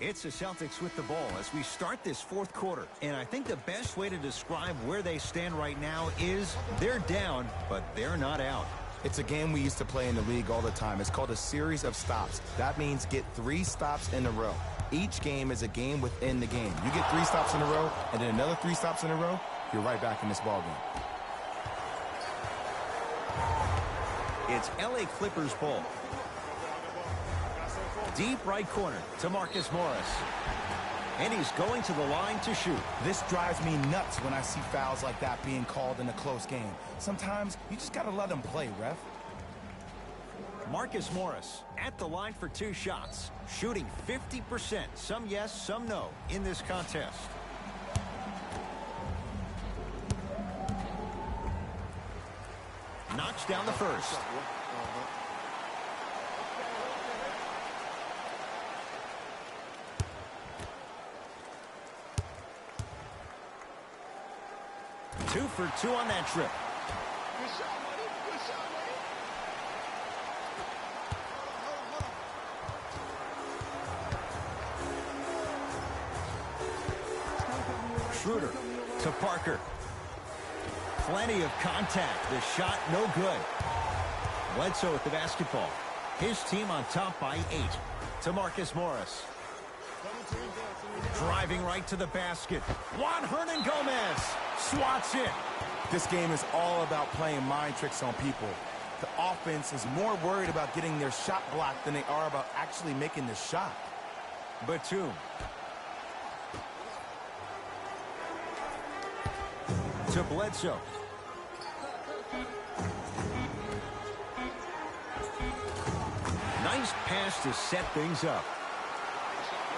It's the Celtics with the ball as we start this fourth quarter. And I think the best way to describe where they stand right now is they're down, but they're not out. It's a game we used to play in the league all the time. It's called a series of stops. That means get 3 stops in a row. Each game is a game within the game. You get 3 stops in a row, and then another 3 stops in a row, you're right back in this ball game. It's LA Clippers ball. Deep right corner to Marcus Morris. And he's going to the line to shoot. This drives me nuts when I see fouls like that being called in a close game. Sometimes you just got to let them play, ref. Marcus Morris at the line for 2 shots. Shooting 50%. Some yes, some no in this contest. Knocks down the first. Two for 2 on that trip. Good shot, buddy. Good shot, buddy. Schroeder to Parker. Plenty of contact. The shot no good. Bledsoe with the basketball. His team on top by 8. To Marcus Morris. Driving right to the basket. Juan Hernan-Gomez swats it. This game is all about playing mind tricks on people. The offense is more worried about getting their shot blocked than they are about actually making the shot. Batum. To Bledsoe. Nice pass to set things up.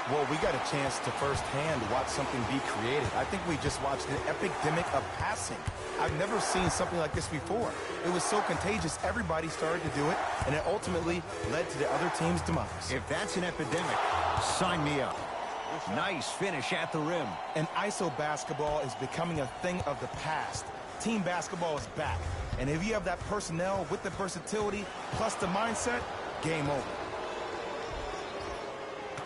Well, we got a chance to firsthand watch something be created. I think we just watched an epidemic of passing. I've never seen something like this before. It was so contagious, everybody started to do it, and it ultimately led to the other team's demise. If that's an epidemic, sign me up. Nice finish at the rim. And ISO basketball is becoming a thing of the past. Team basketball is back. And if you have that personnel with the versatility plus the mindset, game over.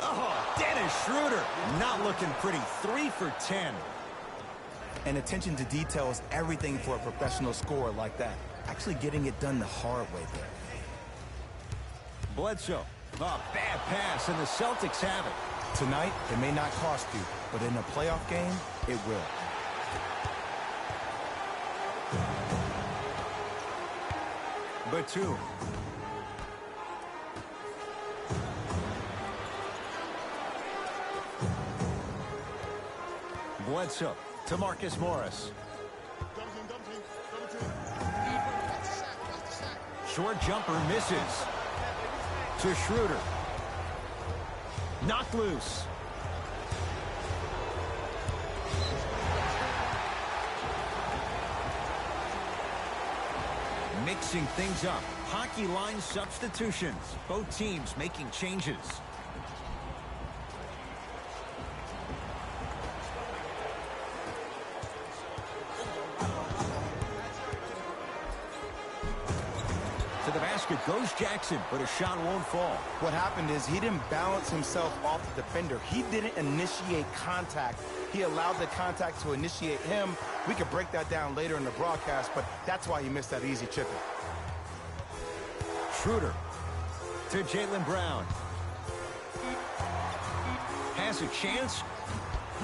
Oh, Dennis Schroeder not looking pretty. 3 for 10. And attention to detail is everything for a professional scorer like that. Actually getting it done the hard way there. Bledsoe. Oh, bad pass, and the Celtics have it. Tonight, it may not cost you, but in a playoff game, it will. Batum. Bledsoe to Marcus Morris. Short jumper misses. To Schroeder. Knocked loose. Mixing things up. Hockey line substitutions. Both teams making changes. To the basket goes Jackson, but a shot won't fall. What happened is he didn't balance himself off the defender. He didn't initiate contact. He allowed the contact to initiate him. We could break that down later in the broadcast, but that's why he missed that easy chip. Schroeder to Jaylen Brown. Has a chance.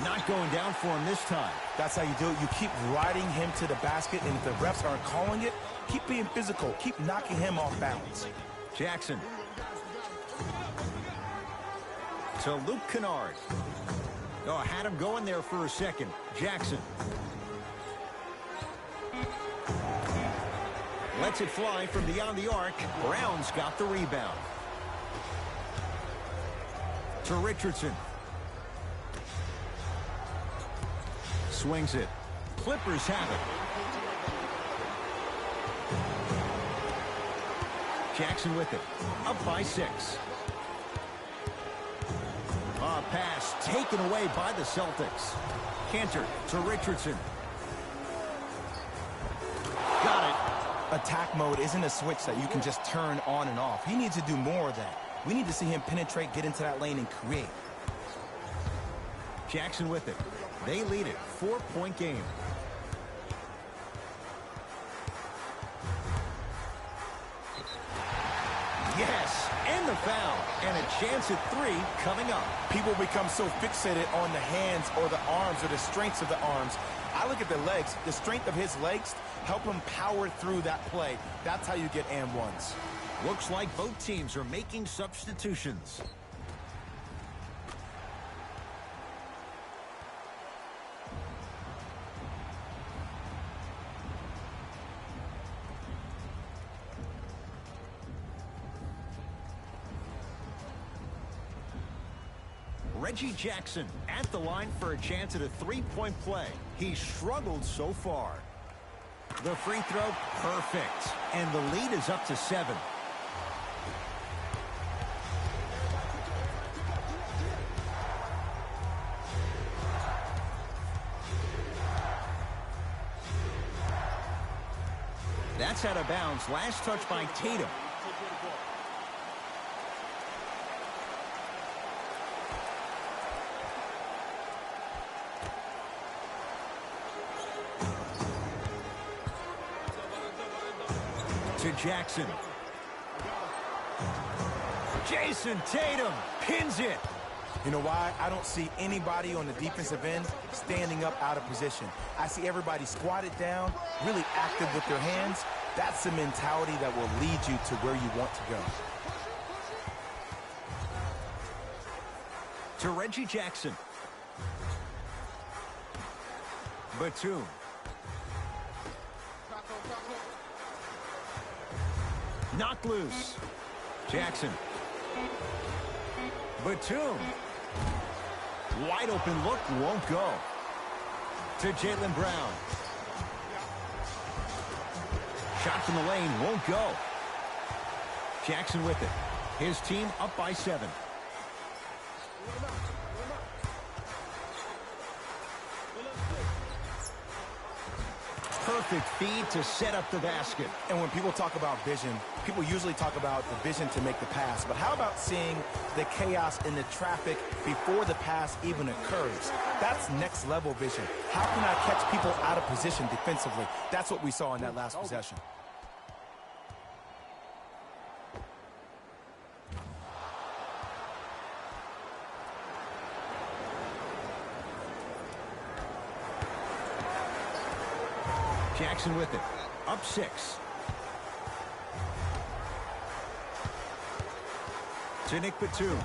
Not going down for him this time. That's how you do it. You keep riding him to the basket, and if the refs aren't calling it, keep being physical. Keep knocking him off balance. Jackson. To Luke Kennard. Oh, had him going there for a second. Jackson. Lets it fly from beyond the arc. Brown's got the rebound. To Richardson. Swings it. Clippers have it. Jackson with it. Up by 6. A pass taken away by the Celtics. Cantor to Richardson. Got it. Attack mode isn't a switch that you can just turn on and off. He needs to do more of that. We need to see him penetrate, get into that lane, and create. Jackson with it. They lead it. 4-point game. Yes, and the foul. And a chance at 3 coming up. People become so fixated on the hands or the arms or the strengths of the arms. I look at the legs. The strength of his legs help him power through that play. That's how you get and ones. Looks like both teams are making substitutions. Reggie Jackson at the line for a chance at a 3-point play. He's struggled so far. The free throw, perfect. And the lead is up to 7. That's out of bounds. Last touch by Tatum. To Jackson. Jayson Tatum pins it. You know why? I don't see anybody on the defensive end standing up out of position. I see everybody squatted down, really active with their hands. That's the mentality that will lead you to where you want to go. To Reggie Jackson. Batum. Knocked loose. Jackson. Batum. Wide open look, won't go. To Jaylen Brown. Shot from the lane, won't go. Jackson with it. His team up by 7. perfect feed to set up the basket. And when people talk about vision, people usually talk about the vision to make the pass. But how about seeing the chaos in the traffic before the pass even occurs? That's next level vision. How can I catch people out of position defensively? That's what we saw in that last possession. Jackson with it. Up 6. To Nick Batum.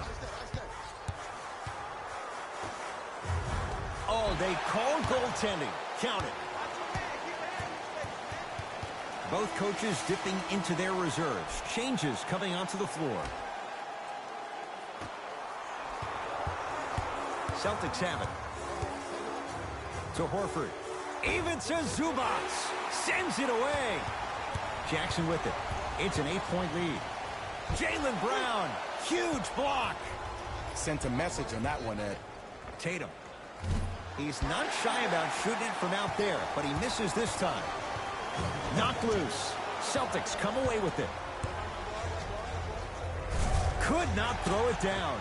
Oh, they called goaltending. Count it. Both coaches dipping into their reserves. Changes coming onto the floor. Celtics have it. To Horford. Even to Zubats. Sends it away. Jackson with it. It's an 8-point lead. Jaylen Brown. Huge block. Sent a message on that one, Ed. Tatum. He's not shy about shooting it from out there, but he misses this time. Knocked loose. Celtics come away with it. Could not throw it down.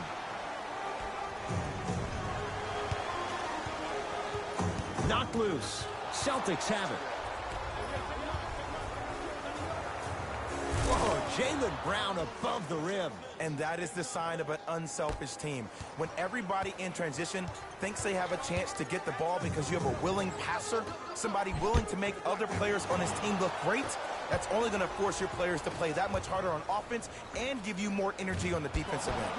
Knocked loose. Celtics have it. Whoa, Jaylen Brown above the rim. And that is the sign of an unselfish team. When everybody in transition thinks they have a chance to get the ball because you have a willing passer, somebody willing to make other players on his team look great, that's only going to force your players to play that much harder on offense and give you more energy on the defensive end.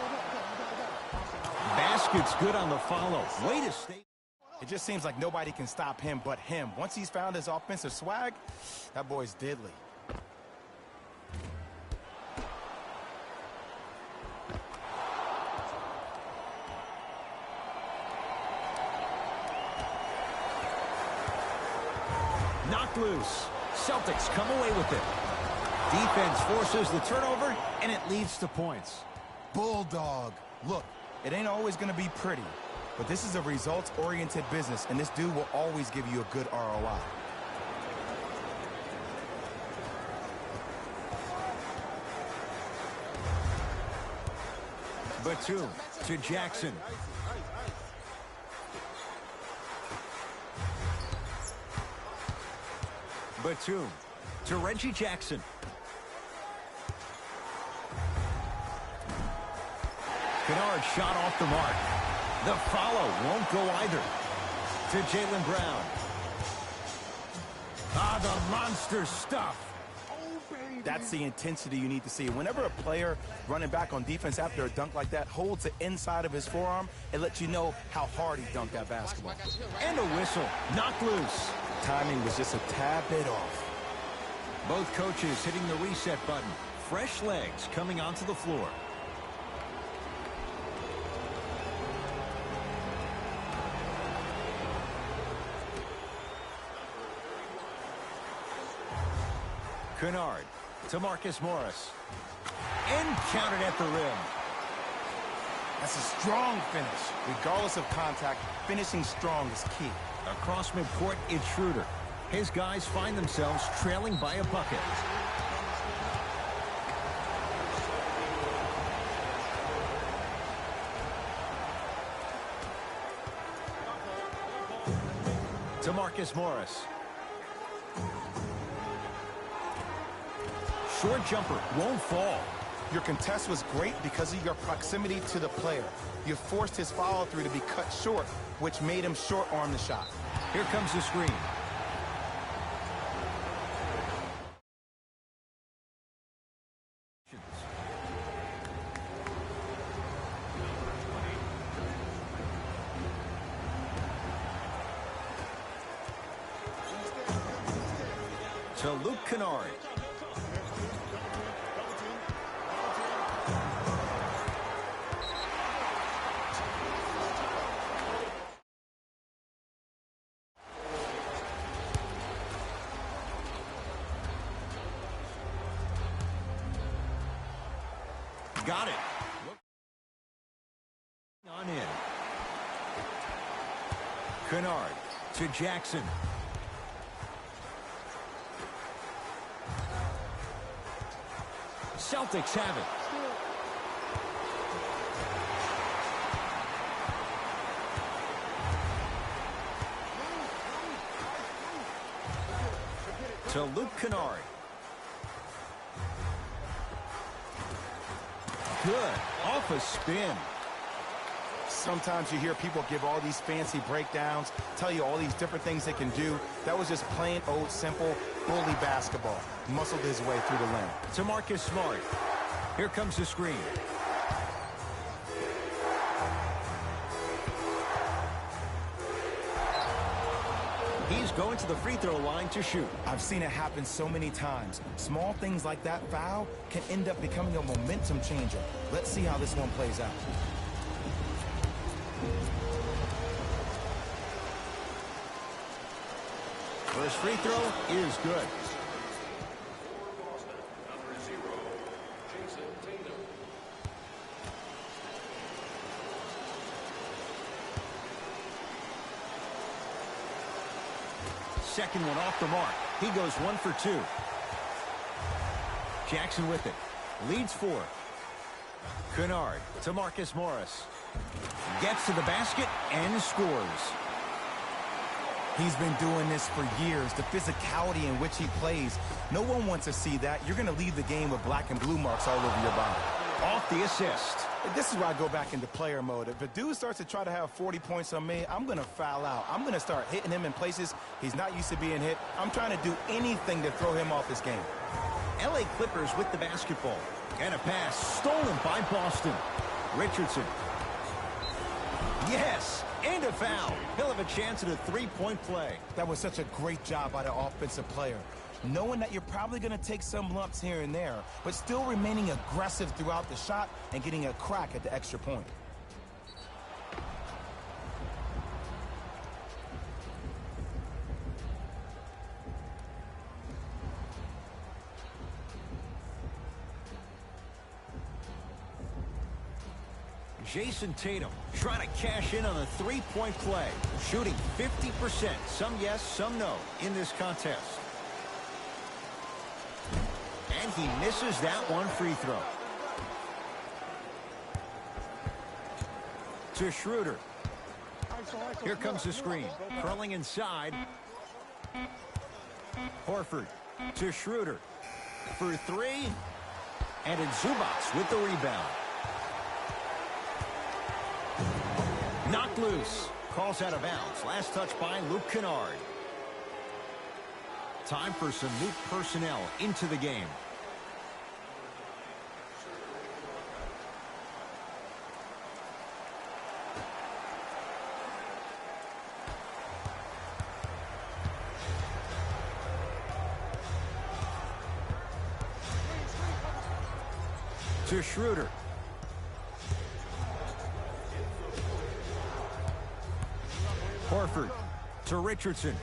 Basket's good on the follow. Way to stay. It just seems like nobody can stop him but him. Once he's found his offensive swag, that boy's deadly. Knocked loose. Celtics come away with it. Defense forces the turnover, and it leads to points. Bulldog. Look, it ain't always going to be pretty, but this is a results-oriented business, and this dude will always give you a good ROI. Batum to Jackson. Batum to Reggie Jackson. Kennard shot off the mark. The follow won't go either. To Jaylen Brown. Ah, the monster stuff. That's the intensity you need to see. Whenever a player running back on defense after a dunk like that holds the inside of his forearm, it lets you know how hard he dunked that basketball. And a whistle. Knocked loose. Timing was just a tad bit off. Both coaches hitting the reset button. Fresh legs coming onto the floor. Kennard to Marcus Morris. And counted at the rim. That's a strong finish. Regardless of contact, finishing strong is key. Across midcourt, it's Schroeder. His guys find themselves trailing by a bucket. To Marcus Morris. Short jumper won't fall. Your contest was great because of your proximity to the player. You forced his follow-through to be cut short, which made him short-arm the shot. Here comes the screen. To Luke Kennard. Got it. On in. Kennard to Jackson. Celtics have it. To Luke Kennard. Good. Off a spin. Sometimes you hear people give all these fancy breakdowns, tell you all these different things they can do. That was just plain old simple bully basketball. Muscled his way through the lane. To Marcus Smart. Here comes the screen. He's going to the free throw line to shoot. I've seen it happen so many times. Small things like that foul can end up becoming a momentum changer. Let's see how this one plays out. First free throw is good. Jayson Tatum. Second one off the mark. He goes 1 for 2. Jackson with it. Leads 4. Kennard to Marcus Morris. Gets to the basket and scores. He's been doing this for years. The physicality in which he plays. No one wants to see that. You're going to leave the game with black and blue marks all over your body. Off the assist. This is where I go back into player mode. If a dude starts to try to have 40 points on me, I'm going to foul out. I'm going to start hitting him in places he's not used to being hit. I'm trying to do anything to throw him off his game. LA Clippers with the basketball. And a pass stolen by Boston. Richardson. Yes, and a foul. He'll have a chance at a three-point play. That was such a great job by the offensive player. Knowing that you're probably going to take some lumps here and there, but still remaining aggressive throughout the shot and getting a crack at the extra point. Jayson Tatum trying to cash in on a three-point play. Shooting 50%. Some yes, some no in this contest. And he misses that one free throw. To Schroeder. Here comes the screen. Curling inside. Horford to Schroeder. For 3. And it's Zubats with the rebound. Knocked loose. Calls out of bounds. Last touch by Luke Kennard. Time for some new personnel into the game. To Schroeder. Horford to Richardson.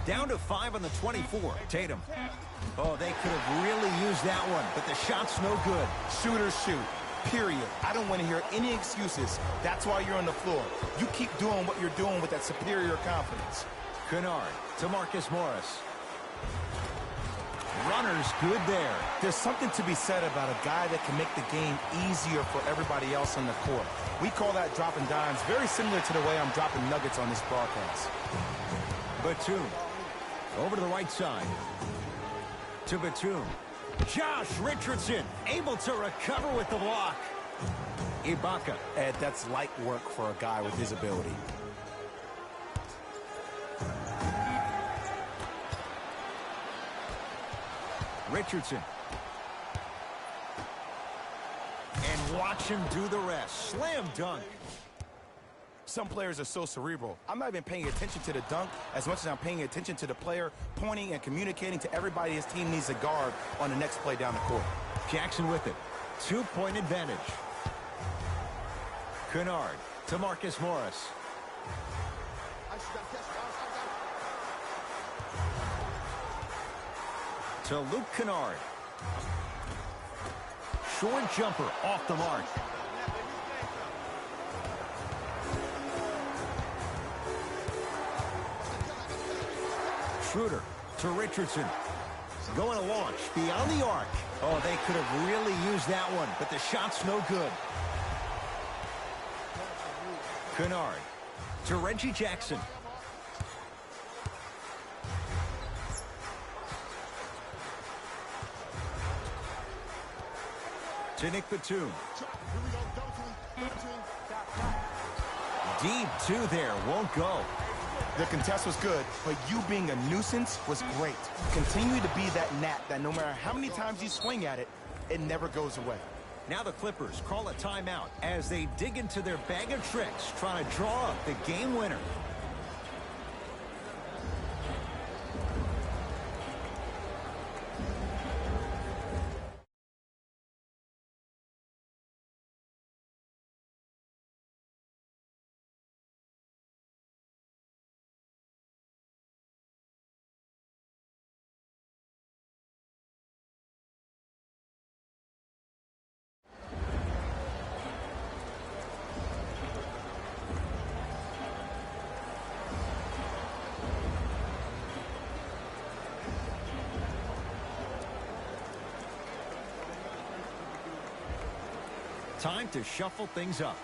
Down to 5 on the 24. Tatum. Oh, they could have really used that one, but the shot's no good. Shooters shoot. Period. I don't want to hear any excuses. That's why you're on the floor. You keep doing what you're doing with that superior confidence. Kennard to Marcus Morris. Runner's good there. There's something to be said about a guy that can make the game easier for everybody else on the court. We call that dropping dimes, very similar to the way I'm dropping nuggets on this broadcast. Batum. Over to the right side. To Batum. Josh Richardson able to recover with the block. Ibaka. Ed, that's light work for a guy with his ability. Richardson. And watch him do the rest. Slam dunk. Some players are so cerebral. I'm not even paying attention to the dunk as much as I'm paying attention to the player pointing and communicating to everybody his team needs a guard on the next play down the court. Jackson with it. 2-point advantage. Kennard to Marcus Morris. To Luke Kennard. Short jumper off the mark. Schroeder to Richardson. Going to launch beyond the arc. Oh, they could have really used that one, but the shot's no good. Kennard to Reggie Jackson. To Nick Batum. Deep two there, won't go. The contest was good, but you being a nuisance was great. Continue to be that gnat that no matter how many times you swing at it, it never goes away. Now the Clippers call a timeout as they dig into their bag of tricks, trying to draw up the game winner. Time to shuffle things up.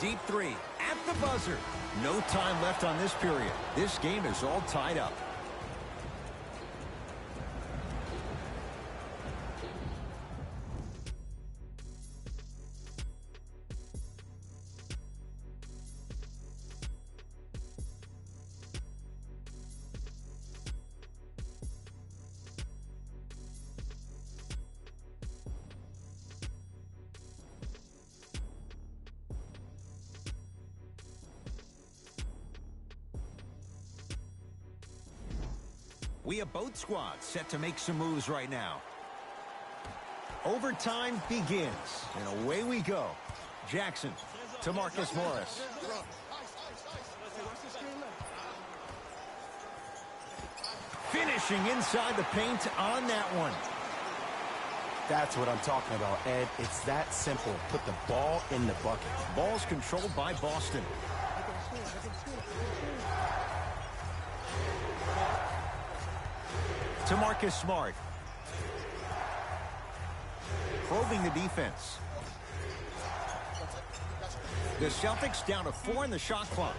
Deep three at the buzzer. No time left on this period. This game is all tied up. We have both squads set to make some moves right now. Overtime begins, and away we go. Jackson to Marcus Morris. Finishing inside the paint on that one. That's what I'm talking about, Ed. It's that simple. Put the ball in the bucket. Ball's controlled by Boston. To Marcus Smart. Probing the defense. The Celtics down to 4 in the shot clock.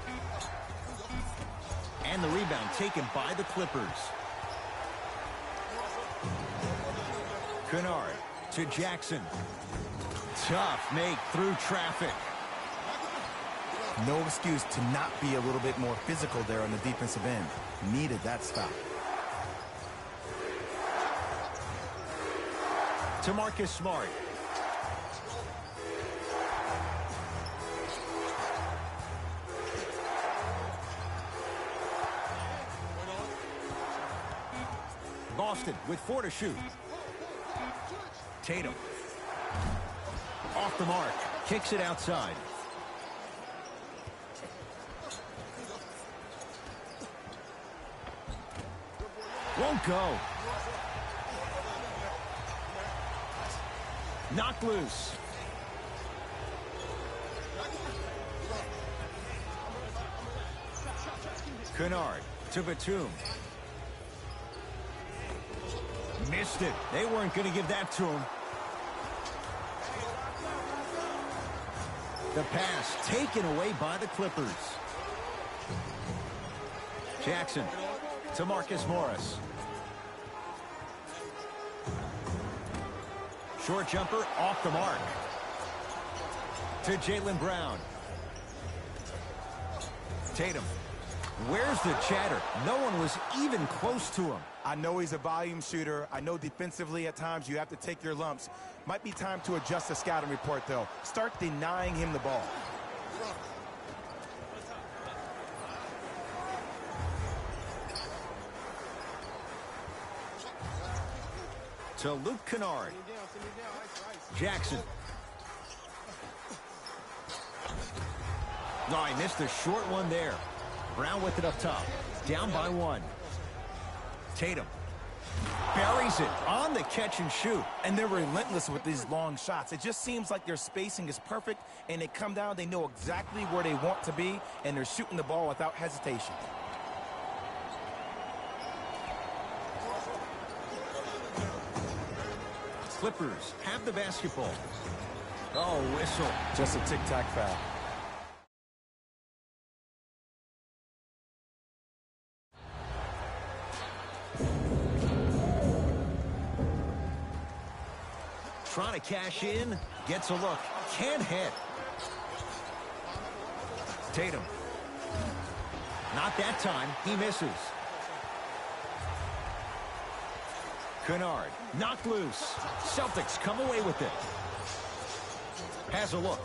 And the rebound taken by the Clippers. Kennard to Jackson. Tough make through traffic. No excuse to not be a little bit more physical there on the defensive end. Needed that stop. To Marcus Smart. Boston with 4 to shoot. Tatum. Off the mark. Kicks it outside. Won't go. Knocked loose. Kennard to Batum. Missed it. They weren't going to give that to him. The pass taken away by the Clippers. Jackson to Marcus Morris. Short jumper off the mark. To Jaylen Brown. Tatum. Where's the chatter? No one was even close to him. I know he's a volume shooter. I know defensively at times you have to take your lumps. Might be time to adjust the scouting report, though. Start denying him the ball. To Luke Kennard. Jackson. No, I missed a short one there. Brown with it up top. Down by 1. Tatum. buries it on the catch and shoot. And they're relentless with these long shots. It just seems like their spacing is perfect, and they come down, they know exactly where they want to be, and they're shooting the ball without hesitation. Clippers have the basketball. Oh, whistle. Just a tic-tac foul. Trying to cash in, gets a look, can't hit. Tatum. Not that time, he misses. Kennard, knocked loose. Celtics come away with it. Has a look.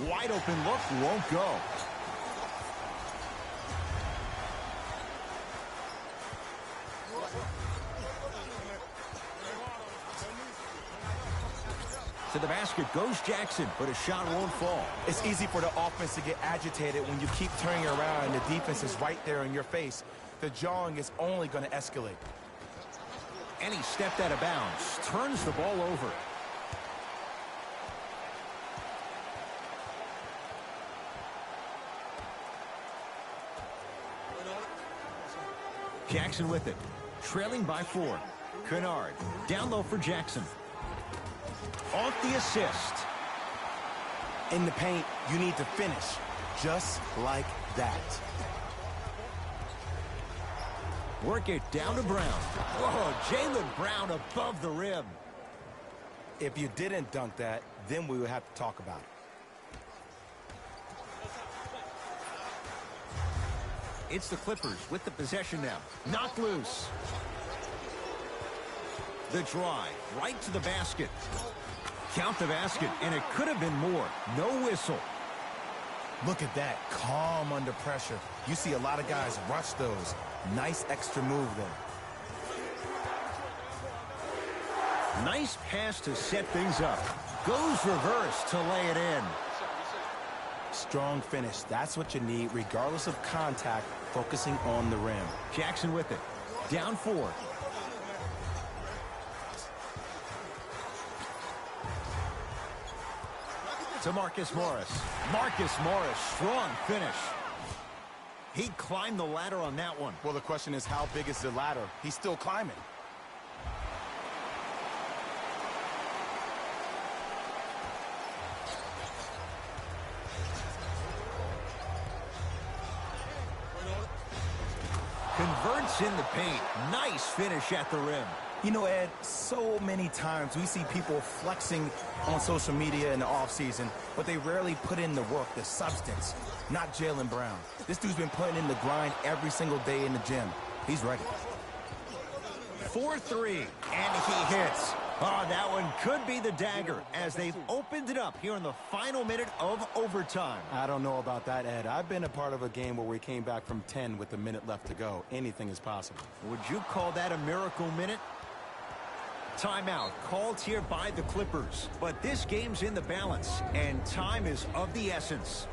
Wide open look, won't go. To the basket goes Jackson, but a shot won't fall. It's easy for the offense to get agitated when you keep turning around and the defense is right there in your face. The jawing is only going to escalate. And he stepped out of bounds, turns the ball over. Jackson with it, trailing by 4. Kennard, down low for Jackson. Off the assist. In the paint, you need to finish just like that. Work it down to Brown. Whoa, Jaylen Brown above the rim. If you didn't dunk that, then we would have to talk about it. It's the Clippers with the possession now. Knocked loose. The drive, right to the basket. Count the basket, and it could have been more. No whistle. Look at that, calm under pressure. You see a lot of guys rush those. Nice extra move there. Nice pass to set things up. Goes reverse to lay it in. Strong finish. That's what you need, regardless of contact, focusing on the rim. Jackson with it. Down 4. To Marcus Morris. Marcus Morris, strong finish. He climbed the ladder on that one. Well, the question is, how big is the ladder? He's still climbing. Converts in the paint. Nice finish at the rim. You know, Ed, so many times we see people flexing on social media in the offseason, but they rarely put in the work, the substance. Not Jaylen Brown. This dude's been putting in the grind every single day in the gym. He's ready. 4-3, and he hits. Oh, that one could be the dagger as they've opened it up here in the final minute of overtime. I don't know about that, Ed. I've been a part of a game where we came back from 10 with a minute left to go. Anything is possible. Would you call that a miracle minute? Timeout called here by the Clippers, but this game's in the balance, and time is of the essence.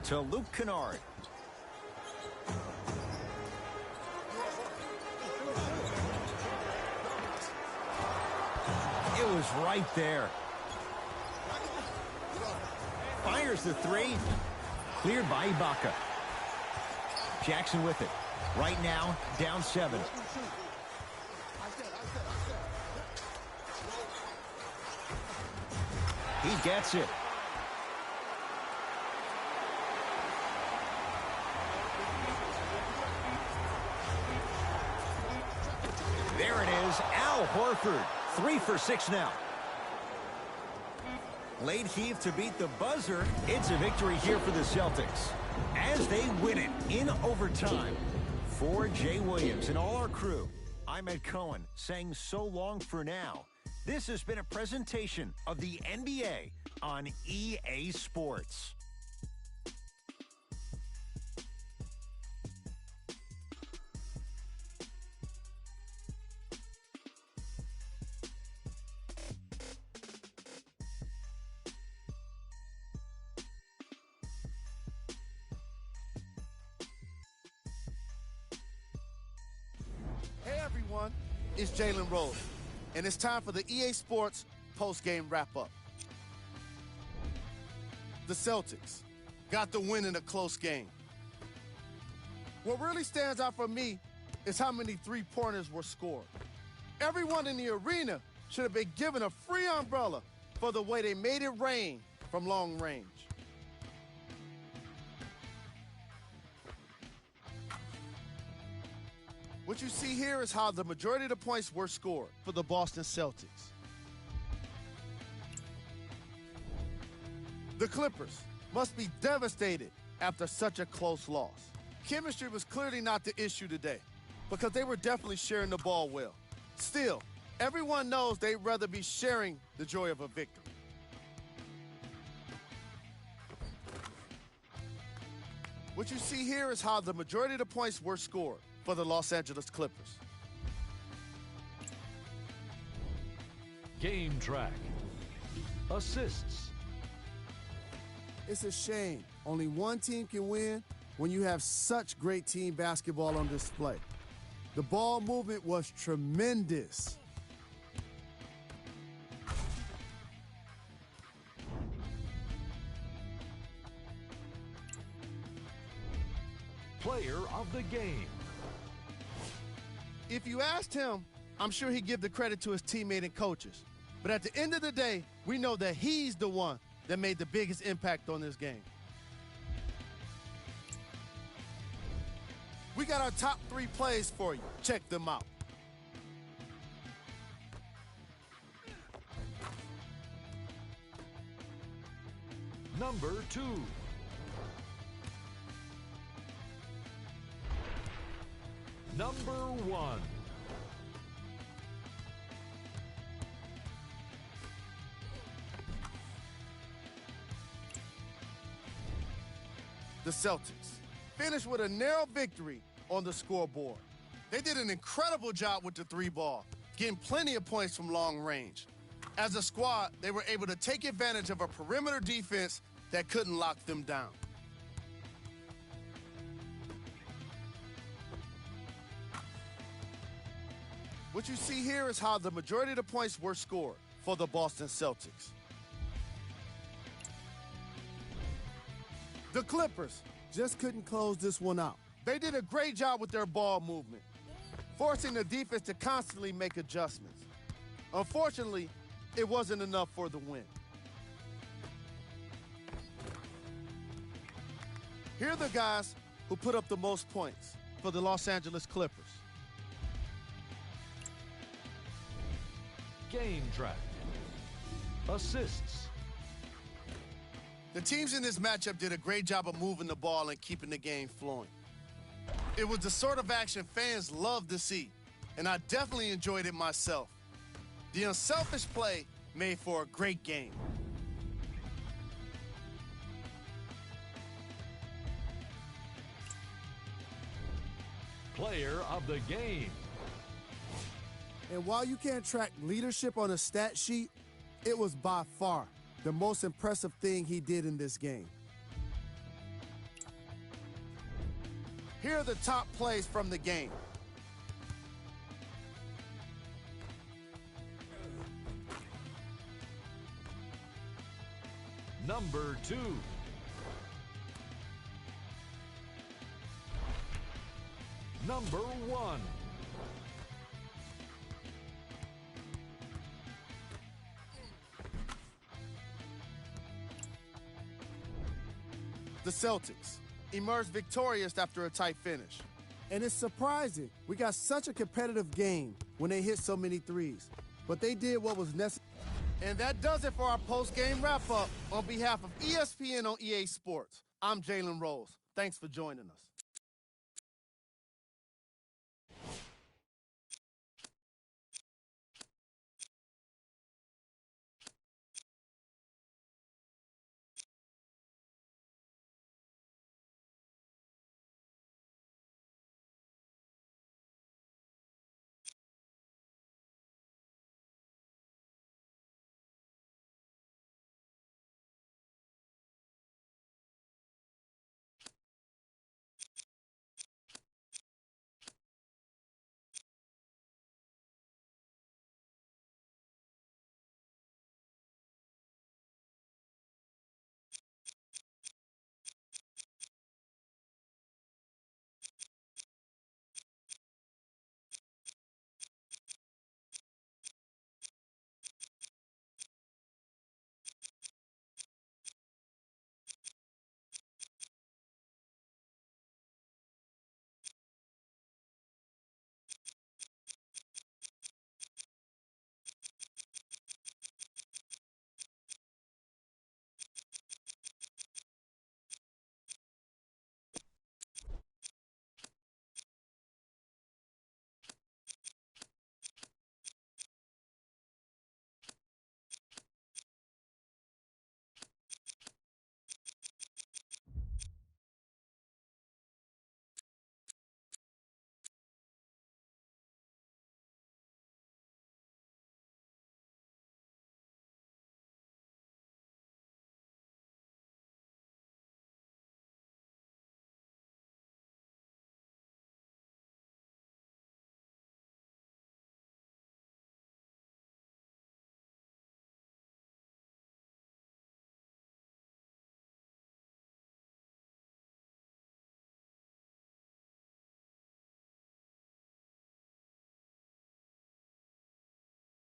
To Luke Kennard. It was right there. Fires the 3. Cleared by Ibaka. Jackson with it. Right now, down 7. He gets it. There it is, Al Horford. 3 for 6 now. Late heave to beat the buzzer. It's a victory here for the Celtics as they win it in overtime. For Jay Williams and all our crew, I'm Ed Cohen saying so long for now. This has been a presentation of the NBA on EA Sports. it's Jalen Rose, and it's time for the EA Sports post-game wrap-up. The Celtics got the win in a close game. What really stands out for me is how many three-pointers were scored. Everyone in the arena should have been given a free umbrella for the way they made it rain from long range. What you see here is how the majority of the points were scored for the Boston Celtics. The Clippers must be devastated after such a close loss. Chemistry was clearly not the issue today because they were definitely sharing the ball well. Still, everyone knows they'd rather be sharing the joy of a victory. What you see here is how the majority of the points were scored for the Los Angeles Clippers. Game track. Assists. It's a shame only one team can win when you have such great team basketball on display. The ball movement was tremendous. Player of the game. If you asked him, I'm sure he'd give the credit to his teammate and coaches. But at the end of the day, we know that he's the one that made the biggest impact on this game. We got our top 3 plays for you. Check them out. Number 2. Number 1. The Celtics finished with a narrow victory on the scoreboard. They did an incredible job with the 3-ball, getting plenty of points from long range. As a squad, they were able to take advantage of a perimeter defense that couldn't lock them down. What you see here is how the majority of the points were scored for the Boston Celtics. The Clippers just couldn't close this one out. They did a great job with their ball movement, forcing the defense to constantly make adjustments. Unfortunately, it wasn't enough for the win. Here are the guys who put up the most points for the Los Angeles Clippers. Game track. Assists. The teams in this matchup did a great job of moving the ball and keeping the game flowing. It was the sort of action fans love to see, and I definitely enjoyed it myself. The unselfish play made for a great game. Player of the game. And while you can't track leadership on a stat sheet, it was by far the most impressive thing he did in this game. Here are the top plays from the game. Number 2. Number 1. The Celtics emerged victorious after a tight finish. And it's surprising. We got such a competitive game when they hit so many threes. But they did what was necessary. And that does it for our post-game wrap-up. On behalf of ESPN on EA Sports, I'm Jalen Rose. Thanks for joining us.